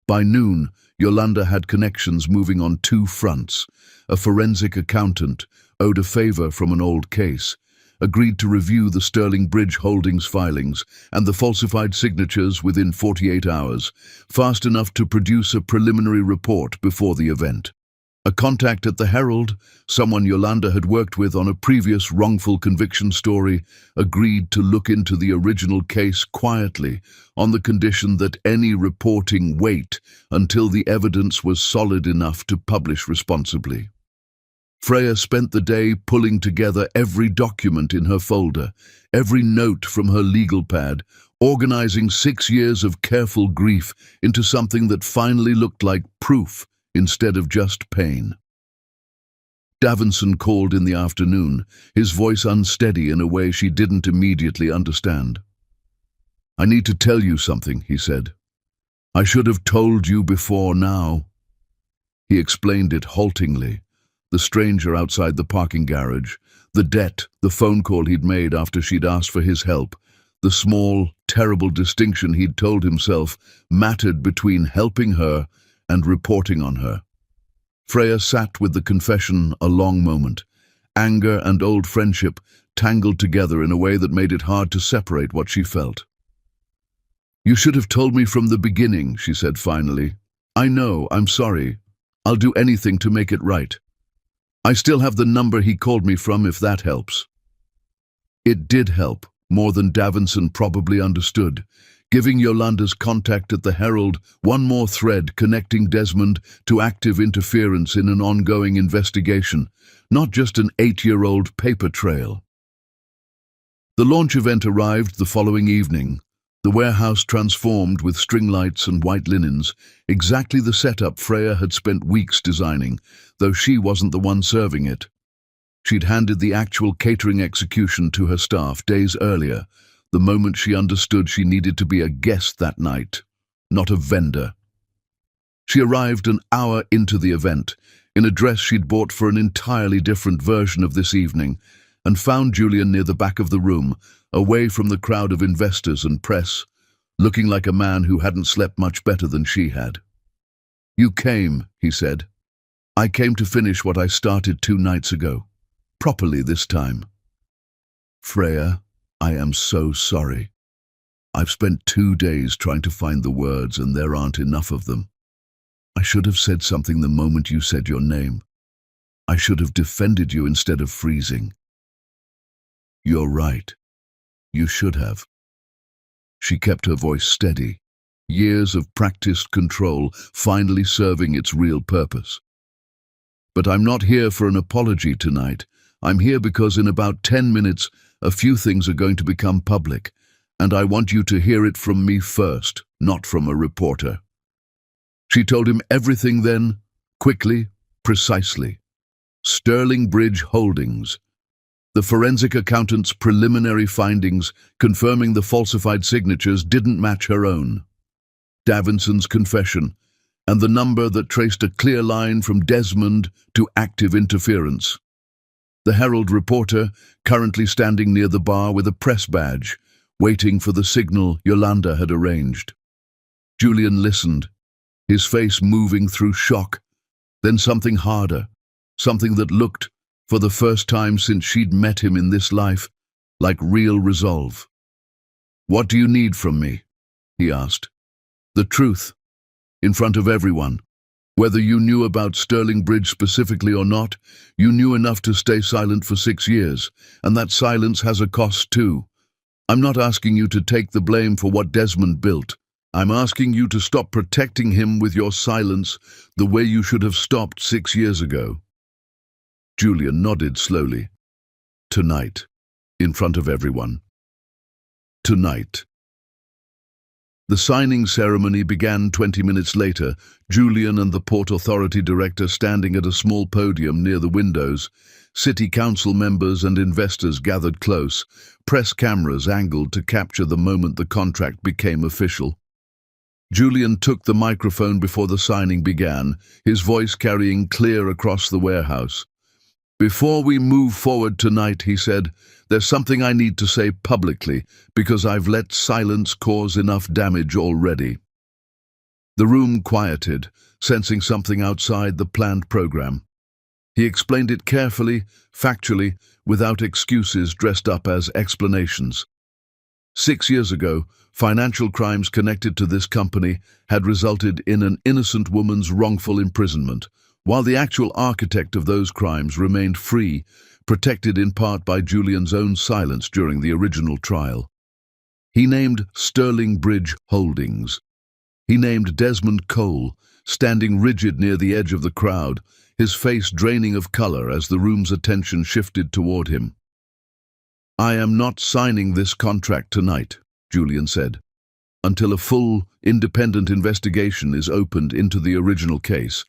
By noon, Yolanda had connections moving on 2 fronts. A forensic accountant, owed a favor from an old case, agreed to review the Sterling Bridge Holdings filings and the falsified signatures within 48 hours, fast enough to produce a preliminary report before the event. A contact at the Herald, someone Yolanda had worked with on a previous wrongful conviction story, agreed to look into the original case quietly, on the condition that any reporting wait until the evidence was solid enough to publish responsibly. Freya spent the day pulling together every document in her folder, every note from her legal pad, organizing 6 years of careful grief into something that finally looked like proof instead of just pain. Davinson called in the afternoon, his voice unsteady in a way she didn't immediately understand. "I need to tell you something," he said. "I should have told you before now." He explained it haltingly. The stranger outside the parking garage, the debt, the phone call he'd made after she'd asked for his help, the small, terrible distinction he'd told himself mattered between helping her and reporting on her. Freya sat with the confession a long moment. Anger and old friendship tangled together in a way that made it hard to separate what she felt. "You should have told me from the beginning," she said finally. "I know, I'm sorry. I'll do anything to make it right. I still have the number he called me from if that helps." It did help, more than Davinson probably understood, giving Yolanda's contact at the Herald one more thread connecting Desmond to active interference in an ongoing investigation, not just an 8-year-old paper trail. The launch event arrived the following evening. The warehouse transformed with string lights and white linens, exactly the setup Freya had spent weeks designing, though she wasn't the one serving it. She'd handed the actual catering execution to her staff days earlier, the moment she understood she needed to be a guest that night, not a vendor. She arrived an hour into the event, in a dress she'd bought for an entirely different version of this evening, and found Julian near the back of the room, away from the crowd of investors and press, looking like a man who hadn't slept much better than she had. "You came," he said. "I came to finish what I started 2 nights ago. Properly this time." "Freya, I am so sorry. I've spent 2 days trying to find the words and there aren't enough of them. I should have said something the moment you said your name. I should have defended you instead of freezing." "You're right. You should have." She kept her voice steady, years of practiced control finally serving its real purpose. "But I'm not here for an apology tonight. I'm here because in about 10 minutes, a few things are going to become public, and I want you to hear it from me first, not from a reporter." She told him everything then, quickly, precisely. Sterling Bridge Holdings. The forensic accountant's preliminary findings confirming the falsified signatures didn't match her own. Davinson's confession, and the number that traced a clear line from Desmond to active interference. The Herald reporter, currently standing near the bar with a press badge, waiting for the signal Yolanda had arranged. Julian listened, his face moving through shock, then something harder, something that looked, for the first time since she'd met him in this life, like real resolve. "What do you need from me?" he asked. "The truth, in front of everyone. Whether you knew about Sterling Bridge specifically or not, you knew enough to stay silent for 6 years, and that silence has a cost too. I'm not asking you to take the blame for what Desmond built. I'm asking you to stop protecting him with your silence the way you should have stopped 6 years ago." Julian nodded slowly. "Tonight, in front of everyone. Tonight." The signing ceremony began 20 minutes later, Julian and the Port Authority director standing at a small podium near the windows. City council members and investors gathered close, press cameras angled to capture the moment the contract became official. Julian took the microphone before the signing began, his voice carrying clear across the warehouse. "Before we move forward tonight," he said, "there's something I need to say publicly, because I've let silence cause enough damage already." The room quieted, sensing something outside the planned program. He explained it carefully, factually, without excuses dressed up as explanations. 6 years ago, financial crimes connected to this company had resulted in an innocent woman's wrongful imprisonment, while the actual architect of those crimes remained free, protected in part by Julian's own silence during the original trial. He named Sterling Bridge Holdings. He named Desmond Cole, standing rigid near the edge of the crowd, his face draining of color as the room's attention shifted toward him. "I am not signing this contract tonight," Julian said, "until a full, independent investigation is opened into the original case,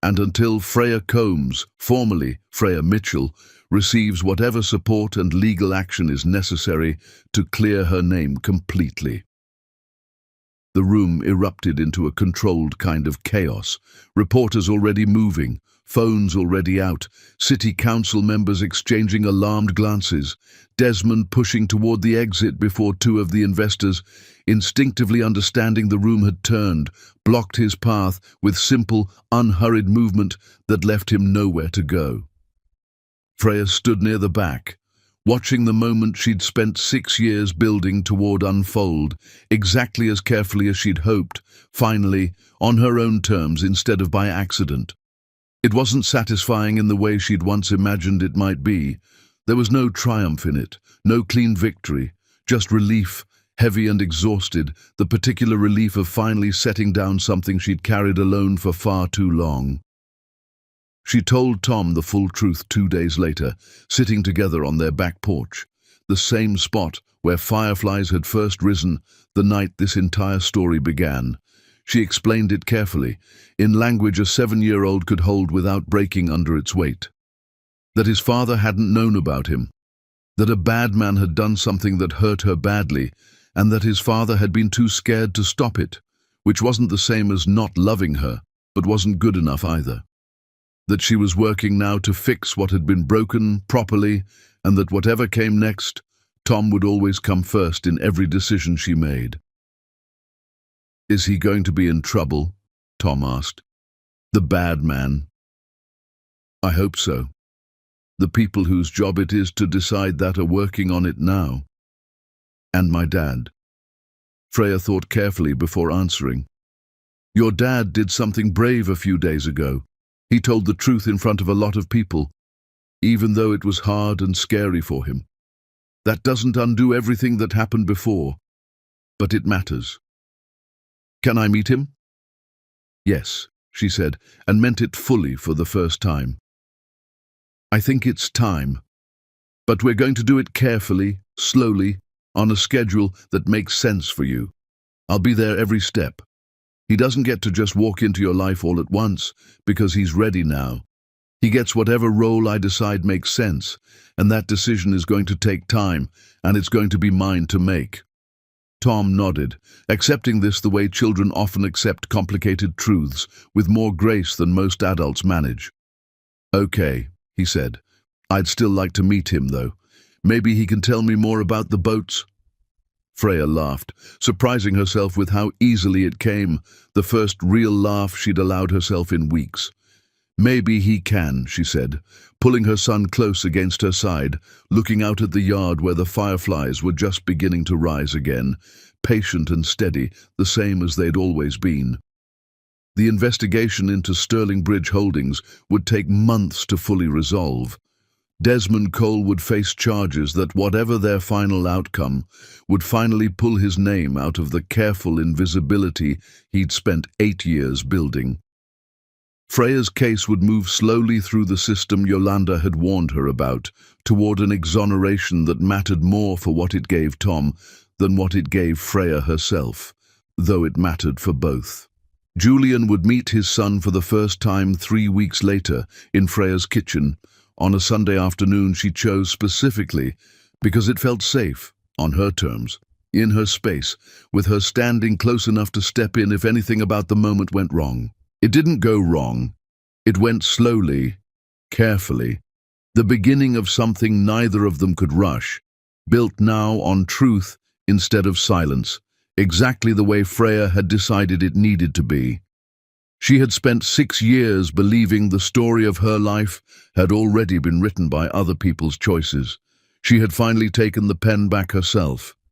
and until Freya Combs, formerly Freya Mitchell, receives whatever support and legal action is necessary to clear her name completely." The room erupted into a controlled kind of chaos. Reporters already moving, phones already out, city council members exchanging alarmed glances, Desmond pushing toward the exit before two of the investors, instinctively understanding the room had turned, blocked his path with simple, unhurried movement that left him nowhere to go. Freya stood near the back, watching the moment she'd spent 6 years building toward unfold, exactly as carefully as she'd hoped, finally, on her own terms instead of by accident. It wasn't satisfying in the way she'd once imagined it might be. There was no triumph in it, no clean victory, just relief, heavy and exhausted, the particular relief of finally setting down something she'd carried alone for far too long. She told Tom the full truth 2 days later, sitting together on their back porch, the same spot where fireflies had first risen the night this entire story began. She explained it carefully, in language a 7-year-old could hold without breaking under its weight. That his father hadn't known about him, that a bad man had done something that hurt her badly, and that his father had been too scared to stop it, which wasn't the same as not loving her, but wasn't good enough either. That she was working now to fix what had been broken properly, and that whatever came next, Tom would always come first in every decision she made. "Is he going to be in trouble?" Tom asked. "The bad man?" "I hope so. The people whose job it is to decide that are working on it now. And my dad." Freya thought carefully before answering. "Your dad did something brave a few days ago. He told the truth in front of a lot of people, even though it was hard and scary for him. That doesn't undo everything that happened before, but it matters." "Can I meet him?" "Yes," she said, and meant it fully for the first time. "I think it's time. But we're going to do it carefully, slowly, on a schedule that makes sense for you. I'll be there every step. He doesn't get to just walk into your life all at once, because he's ready now. He gets whatever role I decide makes sense, and that decision is going to take time, and it's going to be mine to make." Tom nodded, accepting this the way children often accept complicated truths, with more grace than most adults manage. "Okay," he said. "I'd still like to meet him, though. Maybe he can tell me more about the boats?" Freya laughed, surprising herself with how easily it came, the first real laugh she'd allowed herself in weeks. "Maybe he can," she said, pulling her son close against her side, looking out at the yard where the fireflies were just beginning to rise again, patient and steady, the same as they'd always been. The investigation into Sterling Bridge Holdings would take months to fully resolve. Desmond Cole would face charges that, whatever their final outcome, would finally pull his name out of the careful invisibility he'd spent 8 years building. Freya's case would move slowly through the system Yolanda had warned her about, toward an exoneration that mattered more for what it gave Tom than what it gave Freya herself, though it mattered for both. Julian would meet his son for the first time 3 weeks later in Freya's kitchen, on a Sunday afternoon she chose specifically because it felt safe, on her terms, in her space, with her standing close enough to step in if anything about the moment went wrong. It didn't go wrong. It went slowly, carefully, the beginning of something neither of them could rush, built now on truth instead of silence, exactly the way Freya had decided it needed to be. She had spent 6 years believing the story of her life had already been written by other people's choices. She had finally taken the pen back herself.